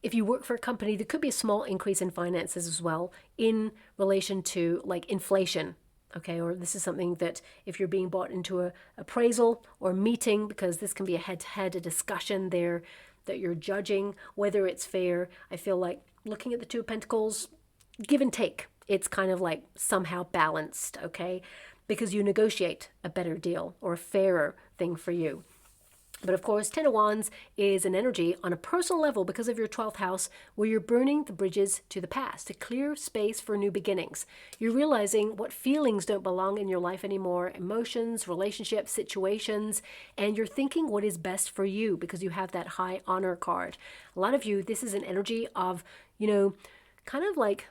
if you work for a company, there could be a small increase in finances as well in relation to like inflation. Okay, or this is something that if you're being brought into a appraisal or meeting, because this can be a head-to-head, a discussion there that you're judging whether it's fair. I feel like looking at the 2 of Pentacles, give and take. It's kind of like somehow balanced, okay? Because you negotiate a better deal or a fairer thing for you. But of course, Ten of Wands is an energy on a personal level because of your 12th house where you're burning the bridges to the past to clear space for new beginnings. You're realizing what feelings don't belong in your life anymore, emotions, relationships, situations, and you're thinking what is best for you because you have that high honor card. A lot of you, this is an energy of, kind of like,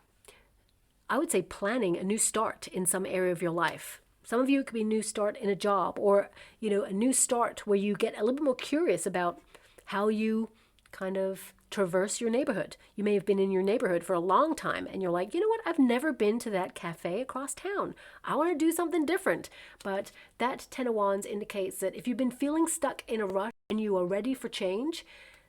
I would say, planning a new start in some area of your life. Some of you, it could be a new start in a job or, a new start where you get a little bit more curious about how you kind of traverse your neighborhood. You may have been in your neighborhood for a long time and you're like, you know what? I've never been to that cafe across town. I want to do something different. But that Ten of Wands indicates that if you've been feeling stuck in a rush and you are ready for change,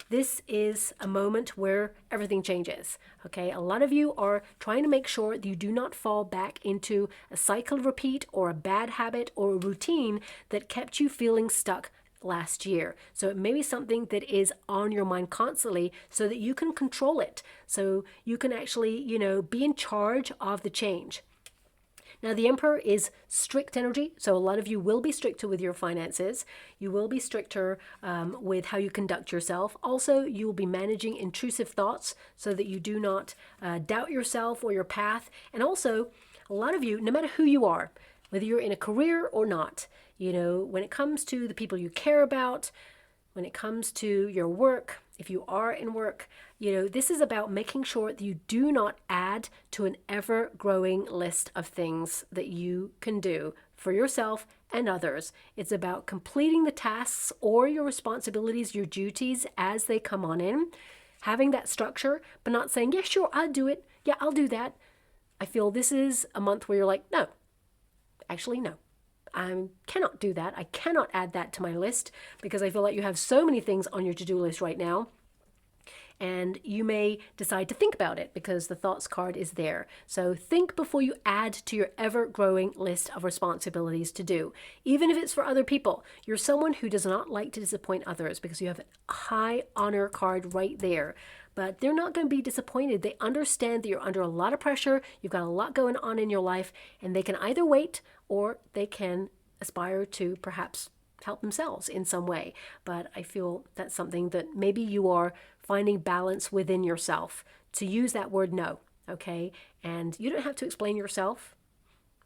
this is a moment where everything changes. Okay, a lot of you are trying to make sure that you do not fall back into a cycle repeat or a bad habit or a routine that kept you feeling stuck last year. So it may be something that is on your mind constantly so that you can control it. So you can actually, be in charge of the change. Now, the Emperor is strict energy, so a lot of you will be stricter with your finances. You will be stricter with how you conduct yourself. Also, you will be managing intrusive thoughts so that you do not doubt yourself or your path. And also, a lot of you, no matter who you are, whether you're in a career or not, when it comes to the people you care about, when it comes to your work, if you are in work, this is about making sure that you do not add to an ever-growing list of things that you can do for yourself and others. It's about completing the tasks or your responsibilities, your duties as they come on in, having that structure, but not saying, yeah, sure, I'll do it. Yeah, I'll do that. I feel this is a month where you're like, no, actually, no. I cannot do that. I cannot add that to my list because I feel like you have so many things on your to-do list right now. And you may decide to think about it because the thoughts card is there. So think before you add to your ever-growing list of responsibilities to do. Even if it's for other people, you're someone who does not like to disappoint others because you have a high honor card right there. But they're not going to be disappointed. They understand that you're under a lot of pressure. You've got a lot going on in your life, and they can either wait or they can aspire to perhaps help themselves in some way. But I feel that's something that maybe you are finding balance within yourself to use that word no, okay? And you don't have to explain yourself,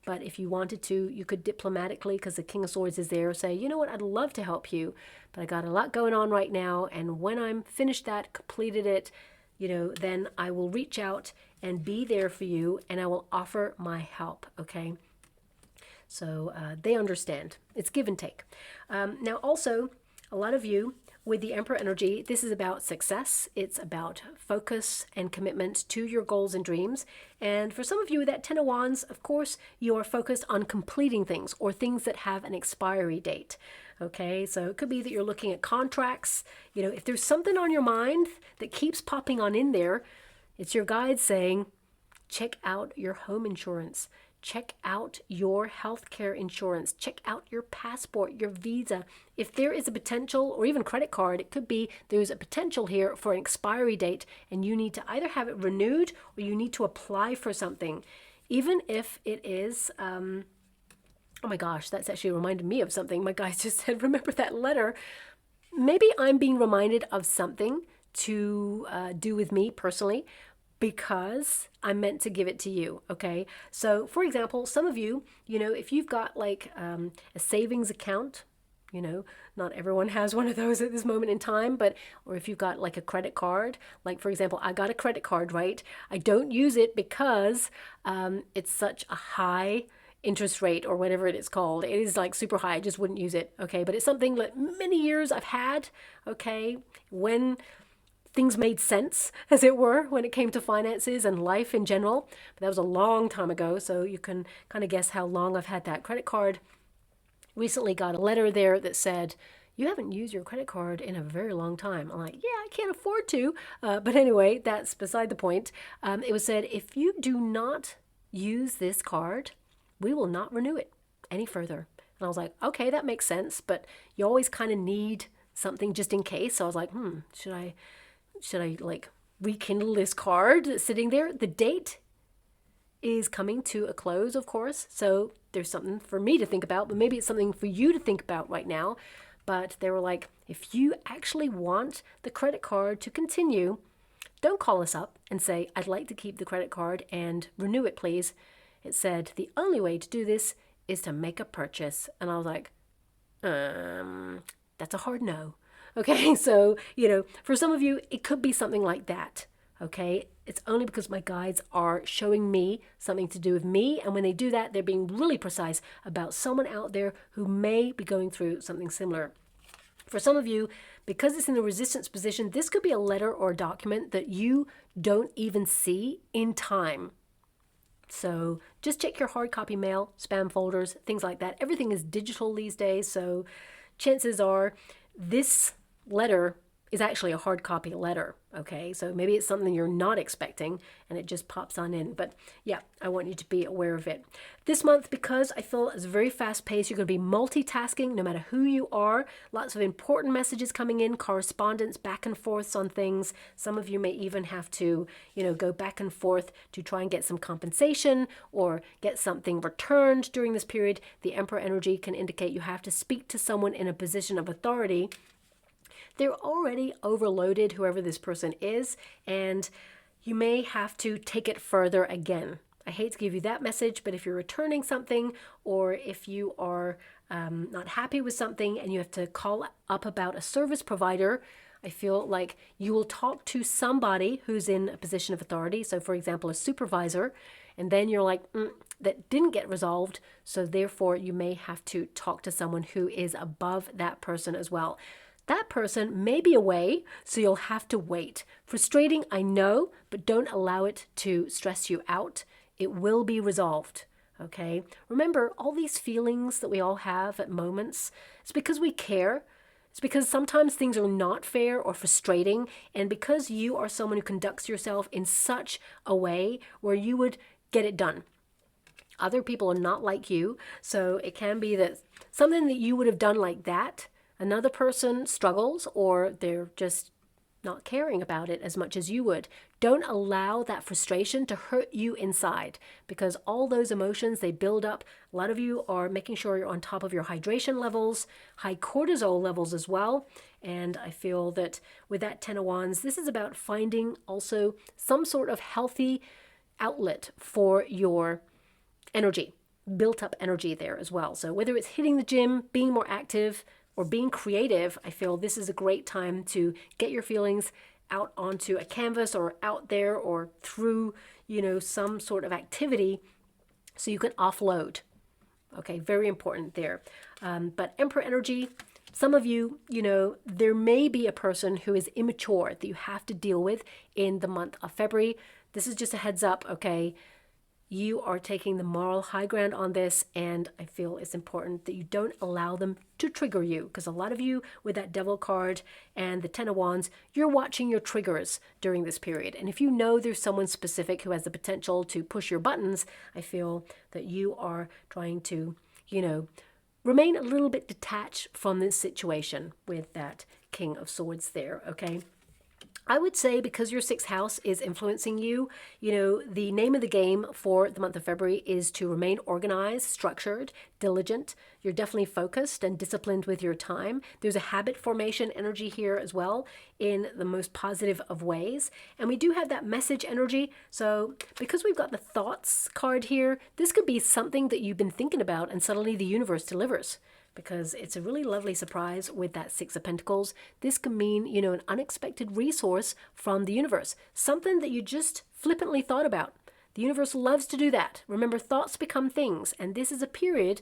but if you wanted to, you could diplomatically, because the King of Swords is there, say, you know what, I'd love to help you, but I got a lot going on right now, and when I'm finished that, completed it, then I will reach out and be there for you, and I will offer my help, okay? So they understand. It's give and take. Now also, a lot of you, with the Emperor energy, this is about success. It's about focus and commitment to your goals and dreams. And for some of you with that Ten of Wands, of course, you are focused on completing things or things that have an expiry date. Okay, so it could be that you're looking at contracts. If there's something on your mind that keeps popping on in there, it's your guide saying, check out your home insurance. Check out your healthcare insurance. Check out your passport, your visa. If there is a potential, or even credit card, it could be there's a potential here for an expiry date and you need to either have it renewed or you need to apply for something. Even if it is, oh my gosh, that's actually reminded me of something. My guy just said, remember that letter? Maybe I'm being reminded of something to do with me personally, because I'm meant to give it to you, okay? So, for example, some of you, if you've got like a savings account, not everyone has one of those at this moment in time, or if you've got like a credit card, like for example, I got a credit card, right? I don't use it because it's such a high interest rate or whatever it is called. It is like super high. I just wouldn't use it, okay? But it's something that many years I've had, okay? When things made sense, as it were, when it came to finances and life in general. But that was a long time ago, so you can kind of guess how long I've had that credit card. Recently got a letter there that said, you haven't used your credit card in a very long time. I'm like, yeah, I can't afford to. But anyway, that's beside the point. It was said, if you do not use this card, we will not renew it any further. And I was like, okay, that makes sense. But you always kind of need something just in case. So I was like, should I like rekindle this card that's sitting there? The date is coming to a close, of course. So there's something for me to think about, but maybe it's something for you to think about right now. but they were like, if you actually want the credit card to continue, don't call us up and say, I'd like to keep the credit card and renew it, please. It said the only way to do this is to make a purchase. And I was like, that's a hard no. Okay, so, for some of you, it could be something like that. Okay, it's only because my guides are showing me something to do with me. And when they do that, they're being really precise about someone out there who may be going through something similar. For some of you, because it's in the resistance position, this could be a letter or a document that you don't even see in time. So just check your hard copy mail, spam folders, things like that. Everything is digital these days, so chances are this letter is actually a hard copy letter, okay? So maybe it's something you're not expecting and it just pops on in. But yeah, I want you to be aware of it. This month, because I feel it's very fast paced, you're going to be multitasking no matter who you are. Lots of important messages coming in, correspondence, back and forths on things. Some of you may even have to, go back and forth to try and get some compensation or get something returned during this period. The Emperor energy can indicate you have to speak to someone in a position of authority. They're already overloaded, whoever this person is, and you may have to take it further again. I hate to give you that message, but if you're returning something or if you are not happy with something and you have to call up about a service provider, I feel like you will talk to somebody who's in a position of authority. So, for example, a supervisor, and then you're like, that didn't get resolved. So therefore, you may have to talk to someone who is above that person as well. That person may be away, so you'll have to wait. Frustrating, I know, but don't allow it to stress you out. It will be resolved, okay? Remember, all these feelings that we all have at moments, it's because we care. It's because sometimes things are not fair or frustrating, and because you are someone who conducts yourself in such a way where you would get it done. Other people are not like you, so it can be that something that you would have done like that, another person struggles or they're just not caring about it as much as you would. Don't allow that frustration to hurt you inside, because all those emotions, they build up. A lot of you are making sure you're on top of your hydration levels, high cortisol levels as well. And I feel that with that Ten of Wands, this is about finding also some sort of healthy outlet for your energy, built up energy there as well. So whether it's hitting the gym, being more active, or being creative, I feel this is a great time to get your feelings out onto a canvas or out there or through, some sort of activity so you can offload. Okay, very important there. But Emperor energy, some of you, there may be a person who is immature that you have to deal with in the month of February. This is just a heads up, okay? You are taking the moral high ground on this, and I feel it's important that you don't allow them to trigger you, because a lot of you with that Devil card and the Ten of Wands, you're watching your triggers during this period. And if you know there's someone specific who has the potential to push your buttons, I feel that you are trying to, remain a little bit detached from this situation with that King of Swords there, okay? I would say because your sixth house is influencing you, the name of the game for the month of February is to remain organized, structured, diligent. You're definitely focused and disciplined with your time. There's a habit formation energy here as well in the most positive of ways. And we do have that message energy. So because we've got the thoughts card here, this could be something that you've been thinking about and suddenly the universe delivers, because it's a really lovely surprise with that Six of Pentacles. This can mean, an unexpected resource from the universe, something that you just flippantly thought about. The universe loves to do that. Remember, thoughts become things, and this is a period,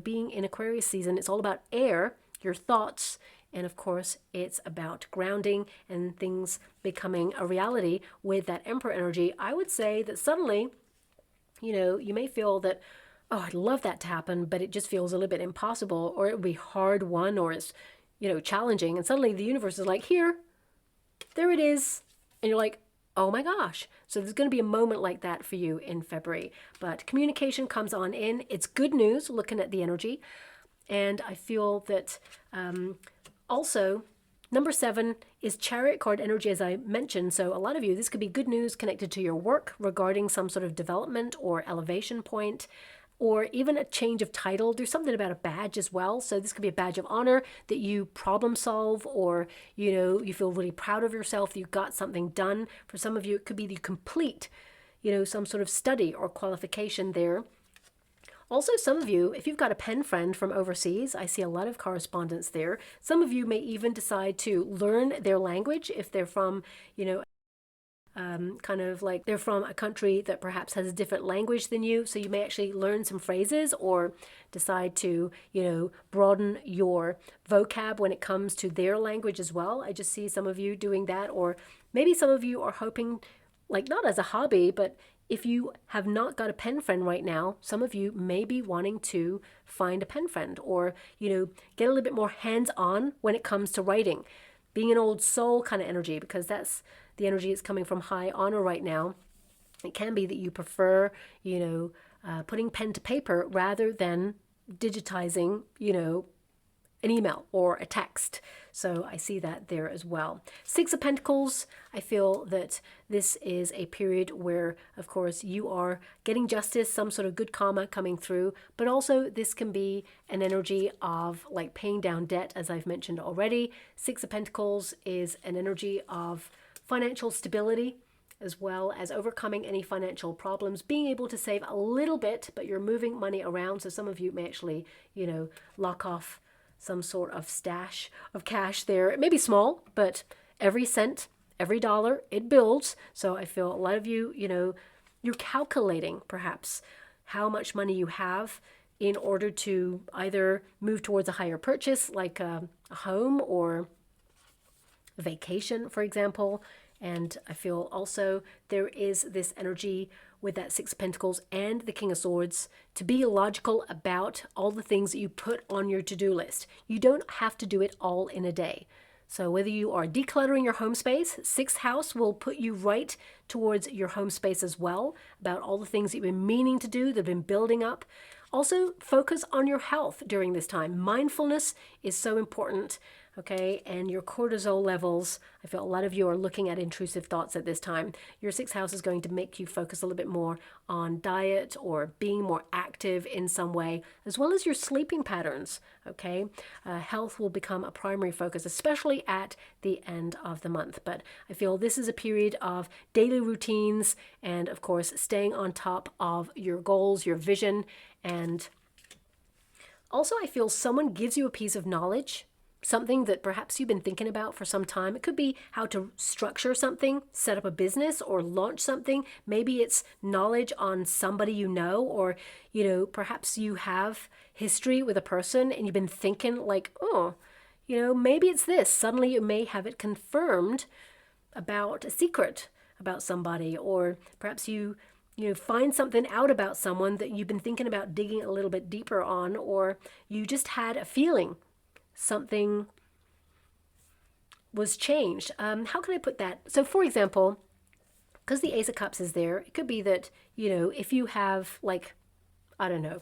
being in Aquarius season, it's all about air, your thoughts, and of course, it's about grounding and things becoming a reality with that Emperor energy. I would say that suddenly, you may feel that, oh, I'd love that to happen, but it just feels a little bit impossible, or it would be hard won, or it's, challenging. And suddenly the universe is like, here, there it is. And you're like, oh my gosh. So there's going to be a moment like that for you in February. But communication comes on in. It's good news looking at the energy. And I feel that also, number 7 is Chariot card energy, as I mentioned. So a lot of you, this could be good news connected to your work regarding some sort of development or elevation point. or even a change of title. There's something about a badge as well. So this could be a badge of honor that you problem solve, or, you feel really proud of yourself that you got something done. For some of you, it could be that you complete, some sort of study or qualification there. Also, some of you, if you've got a pen friend from overseas, I see a lot of correspondence there. Some of you may even decide to learn their language if they're from, kind of like they're from a country that perhaps has a different language than you. So you may actually learn some phrases or decide to, broaden your vocab when it comes to their language as well. I just see some of you doing that. Or maybe some of you are hoping, like not as a hobby, but if you have not got a pen friend right now, some of you may be wanting to find a pen friend, or, get a little bit more hands-on when it comes to writing. Being an old soul kind of energy, because that's the energy that's coming from high honor right now. It can be that you prefer, putting pen to paper rather than digitizing, an email or a text. So I see that there as well. Six of Pentacles, I feel that this is a period where, of course, you are getting justice, some sort of good karma coming through, but also this can be an energy of like paying down debt, as I've mentioned already. Six of Pentacles is an energy of financial stability, as well as overcoming any financial problems, being able to save a little bit, but you're moving money around. So some of you may actually, lock off some sort of stash of cash there. It may be small, but every cent, every dollar, it builds. So I feel a lot of you, you're calculating perhaps how much money you have in order to either move towards a higher purchase, like a home or a vacation, for example. And I feel also there is this energy with that Six of Pentacles and the King of Swords to be logical about all the things that you put on your to-do list. You don't have to do it all in a day. So whether you are decluttering your home space, sixth house will put you right towards your home space as well, about all the things that you've been meaning to do, that have been building up. Also, focus on your health during this time. Mindfulness is so important, okay? And your cortisol levels, I feel a lot of you are looking at intrusive thoughts at this time. Your sixth house is going to make you focus a little bit more on diet or being more active in some way, as well as your sleeping patterns, okay? Health will become a primary focus, especially at the end of the month. But I feel this is a period of daily routines and, of course, staying on top of your goals, your vision. And also, I feel someone gives you a piece of knowledge, something that perhaps you've been thinking about for some time. It could be how to structure something, set up a business, or launch something. Maybe it's knowledge on somebody you know, or, perhaps you have history with a person and you've been thinking like, oh, maybe it's this. Suddenly you may have it confirmed about a secret about somebody, or perhaps you find something out about someone that you've been thinking about digging a little bit deeper on, or you just had a feeling something was changed. How can I put that? So for example, because the Ace of Cups is there, it could be that, if you have like, I don't know,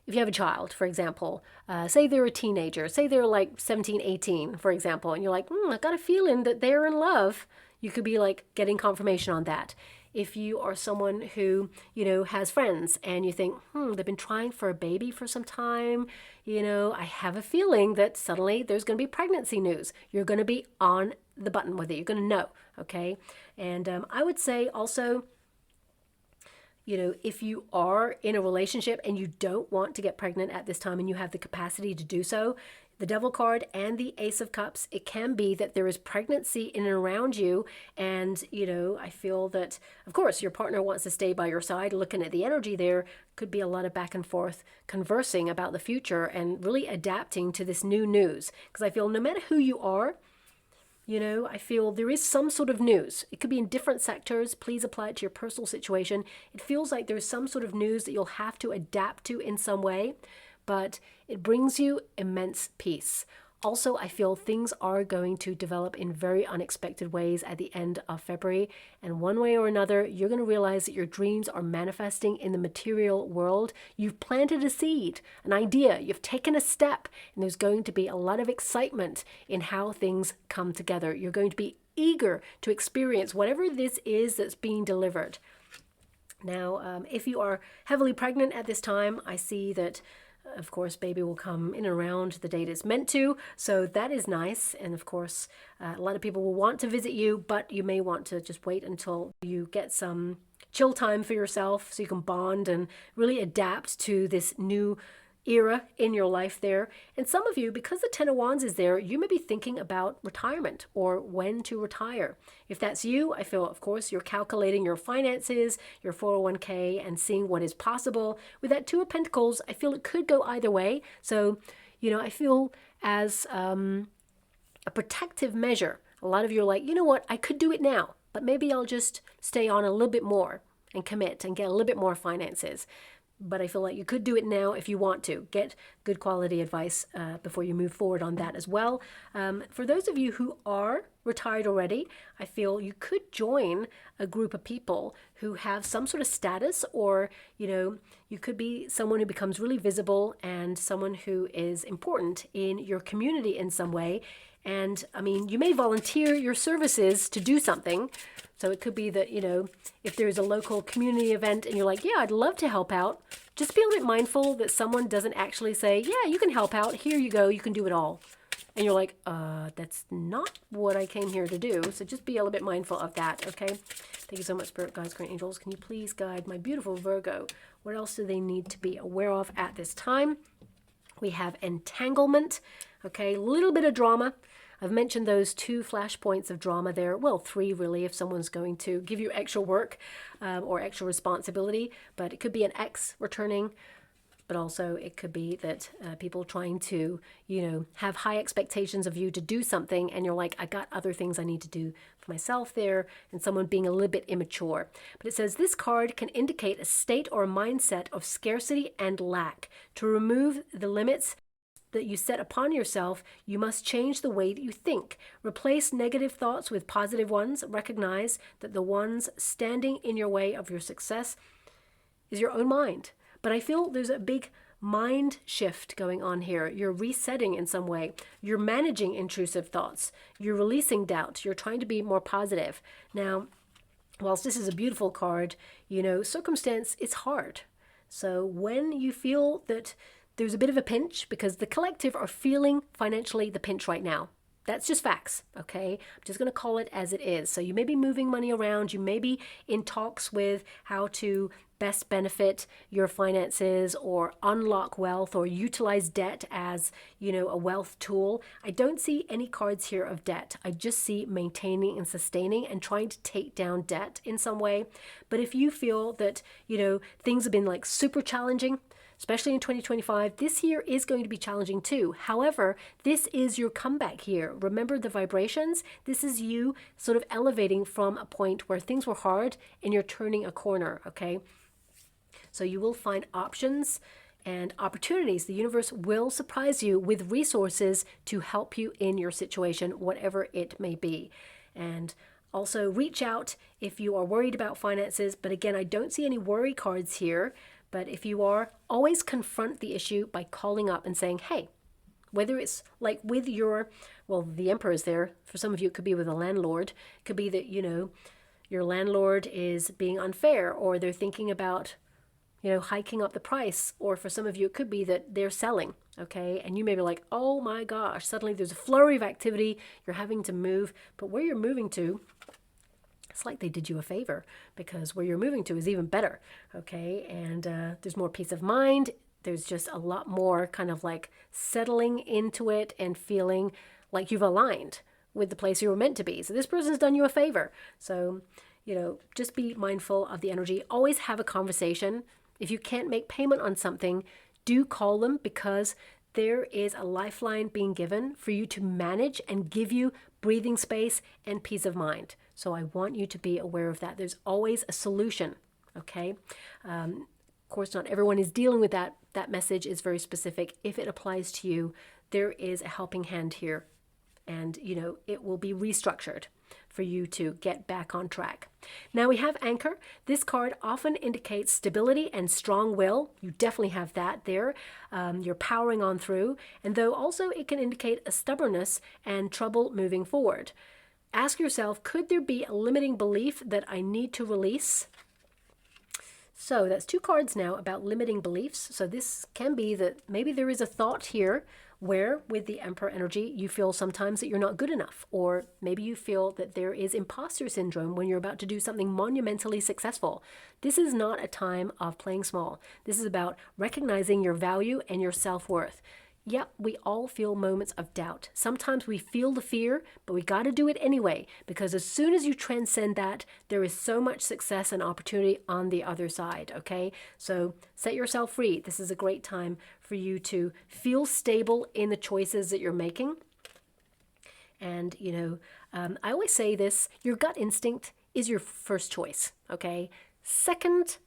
if you have a child, for example, say they're a teenager, say they're like 17, 18, for example, and you're like, I got a feeling that they're in love. You could be like getting confirmation on that. If you are someone who, has friends and you think, they've been trying for a baby for some time, I have a feeling that suddenly there's going to be pregnancy news. You're going to be on the button with it. You're going to know, okay? And I would say also, if you are in a relationship and you don't want to get pregnant at this time and you have the capacity to do so, the Devil card and the Ace of Cups, it can be that there is pregnancy in and around you. And, I feel that, of course, your partner wants to stay by your side. Looking at the energy there, could be a lot of back and forth conversing about the future and really adapting to this new news. Because I feel no matter who you are, I feel there is some sort of news. It could be in different sectors. Please apply it to your personal situation. It feels like there's some sort of news that you'll have to adapt to in some way, but it brings you immense peace. Also, I feel things are going to develop in very unexpected ways at the end of February. And one way or another, you're going to realize that your dreams are manifesting in the material world. You've planted a seed, an idea, you've taken a step, and there's going to be a lot of excitement in how things come together. You're going to be eager to experience whatever this is that's being delivered. Now, if you are heavily pregnant at this time, I see that, of course, baby will come in and around the date it's meant to. So that is nice. And of course, a lot of people will want to visit you, but you may want to just wait until you get some chill time for yourself so you can bond and really adapt to this new era in your life there. And some of you, because the Ten of Wands is there, you may be thinking about retirement or when to retire. If that's you, I feel, of course, you're calculating your finances, your 401k, and seeing what is possible. With that Two of Pentacles, I feel it could go either way. So, I feel as a protective measure. A lot of you are like, you know what, I could do it now, but maybe I'll just stay on a little bit more and commit and get a little bit more finances. But I feel like you could do it now if you want to. Get good quality advice before you move forward on that as well. For those of you who are retired already, I feel you could join a group of people who have some sort of status, or, you could be someone who becomes really visible and someone who is important in your community in some way. And I mean, you may volunteer your services to do something. So it could be that, if there's a local community event and you're like, yeah, I'd love to help out, just be a little bit mindful that someone doesn't actually say, yeah, you can help out. Here you go. You can do it all. And you're like, that's not what I came here to do. So just be a little bit mindful of that, okay? Thank you so much, Spirit Guides, Great Angels. Can you please guide my beautiful Virgo? What else do they need to be aware of at this time? We have entanglement, okay? A little bit of drama. I've mentioned those 2 flashpoints of drama there. Well, 3 really, if someone's going to give you extra work or extra responsibility. But it could be an ex returning. But also it could be that people trying to, have high expectations of you to do something. And you're like, I got other things I need to do for myself there. And someone being a little bit immature. But it says this card can indicate a state or a mindset of scarcity and lack. To remove the limits that you set upon yourself, you must change the way that you think. Replace negative thoughts with positive ones. Recognize that the ones standing in your way of your success is your own mind. But I feel there's a big mind shift going on here. You're resetting in some way. You're managing intrusive thoughts. You're releasing doubt. You're trying to be more positive. Now, whilst this is a beautiful card, circumstance is hard. So when you feel that there's a bit of a pinch, because the collective are feeling financially the pinch right now. That's just facts, okay? I'm just going to call it as it is. So you may be moving money around. You may be in talks with how to best benefit your finances or unlock wealth or utilize debt as, a wealth tool. I don't see any cards here of debt. I just see maintaining and sustaining and trying to take down debt in some way. But if you feel that, things have been like super challenging, especially in 2025, this year is going to be challenging too. However, this is your comeback year. Remember the vibrations? This is you sort of elevating from a point where things were hard and you're turning a corner, okay? So you will find options and opportunities. The universe will surprise you with resources to help you in your situation, whatever it may be. And also reach out if you are worried about finances. But again, I don't see any worry cards here. But if you are, always confront the issue by calling up and saying, hey, whether it's like with the Emperor is there. For some of you, it could be with a landlord. It could be that, your landlord is being unfair, or they're thinking about, hiking up the price. Or for some of you, it could be that they're selling, okay? And you may be like, oh my gosh, suddenly there's a flurry of activity. You're having to move. But where you're moving to, it's like they did you a favor, because where you're moving to is even better, okay? And there's more peace of mind. There's just a lot more kind of like settling into it and feeling like you've aligned with the place you were meant to be. So this person's done you a favor. So, just be mindful of the energy. Always have a conversation. If you can't make payment on something, do call them, because there is a lifeline being given for you to manage and give you breathing space and peace of mind. So I want you to be aware of that. There's always a solution, okay? Of course, not everyone is dealing with that. That message is very specific. If it applies to you, there is a helping hand here. And, it will be restructured for you to get back on track. Now we have Anchor. This card often indicates stability and strong will. You definitely have that there. You're powering on through. And though also it can indicate a stubbornness and trouble moving forward. Ask yourself, could there be a limiting belief that I need to release? So that's 2 cards now about limiting beliefs. So this can be that maybe there is a thought here where with the Emperor energy, you feel sometimes that you're not good enough, or maybe you feel that there is imposter syndrome when you're about to do something monumentally successful. This is not a time of playing small. This is about recognizing your value and your self-worth. Yep, we all feel moments of doubt. Sometimes we feel the fear, but we got to do it anyway, because as soon as you transcend that, there is so much success and opportunity on the other side, okay? So set yourself free. This is a great time for you to feel stable in the choices that you're making. And, I always say this, your gut instinct is your first choice, okay? Second,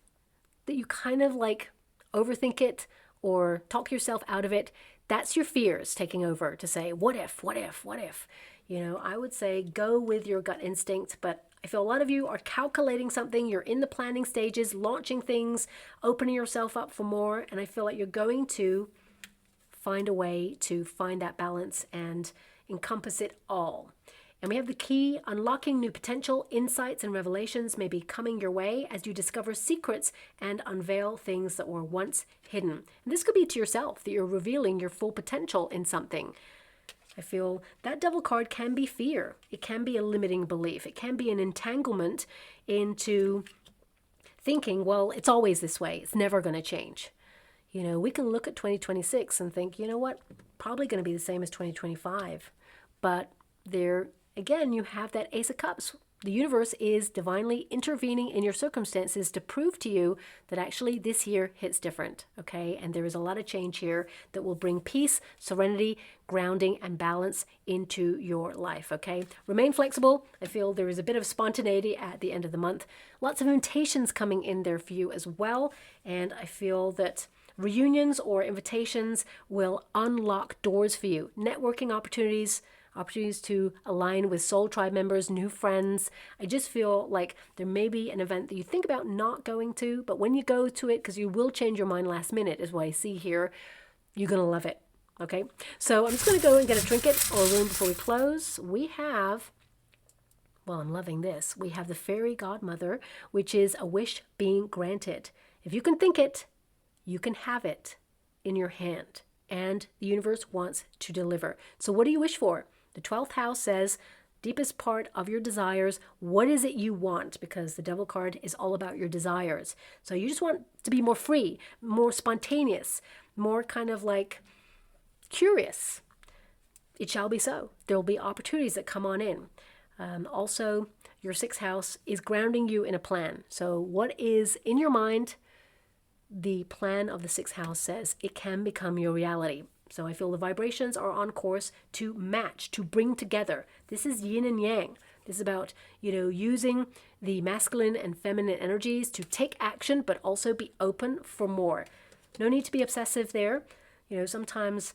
that you kind of like overthink it or talk yourself out of it, that's your fears taking over to say, what if, what if, what if? I would say go with your gut instinct, but I feel a lot of you are calculating something. You're in the planning stages, launching things, opening yourself up for more. And I feel like you're going to find a way to find that balance and encompass it all. And we have the key, unlocking new potential, insights and revelations may be coming your way as you discover secrets and unveil things that were once hidden. And this could be to yourself, that you're revealing your full potential in something. I feel that Devil card can be fear. It can be a limiting belief. It can be an entanglement into thinking, well, it's always this way. It's never going to change. We can look at 2026 and think, you know what, probably going to be the same as 2025. But again, you have that Ace of Cups. The universe is divinely intervening in your circumstances to prove to you that actually this year hits different, okay? And there is a lot of change here that will bring peace, serenity, grounding, and balance into your life, okay? Remain flexible. I feel there is a bit of spontaneity at the end of the month. Lots of invitations coming in there for you as well. And I feel that reunions or invitations will unlock doors for you. Networking opportunities to align with soul tribe members, new friends. I just feel like there may be an event that you think about not going to, but when you go to it, because you will change your mind last minute, is what I see here, you're going to love it, okay? So I'm just going to go and get a trinket or a rune before we close. We have, well, I'm loving this. We have the Fairy Godmother, which is a wish being granted. If you can think it, you can have it in your hand, and the universe wants to deliver. So what do you wish for? The 12th house says, deepest part of your desires, what is it you want? Because the Devil card is all about your desires. So you just want to be more free, more spontaneous, more kind of like curious. It shall be so. There will be opportunities that come on in. Also, your 6th house is grounding you in a plan. So what is in your mind? The plan of the 6th house says it can become your reality. So I feel the vibrations are on course to match, to bring together. This is yin and yang. This is about, using the masculine and feminine energies to take action, but also be open for more. No need to be obsessive there. Sometimes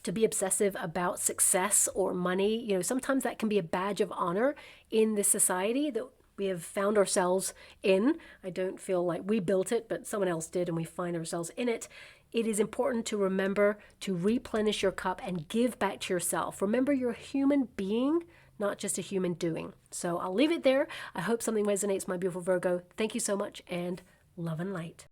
to be obsessive about success or money, sometimes that can be a badge of honor in this society that we have found ourselves in. I don't feel like we built it, but someone else did, and we find ourselves in it. It is important to remember to replenish your cup and give back to yourself. Remember, you're a human being, not just a human doing. So I'll leave it there. I hope something resonates, my beautiful Virgo. Thank you so much, and love and light.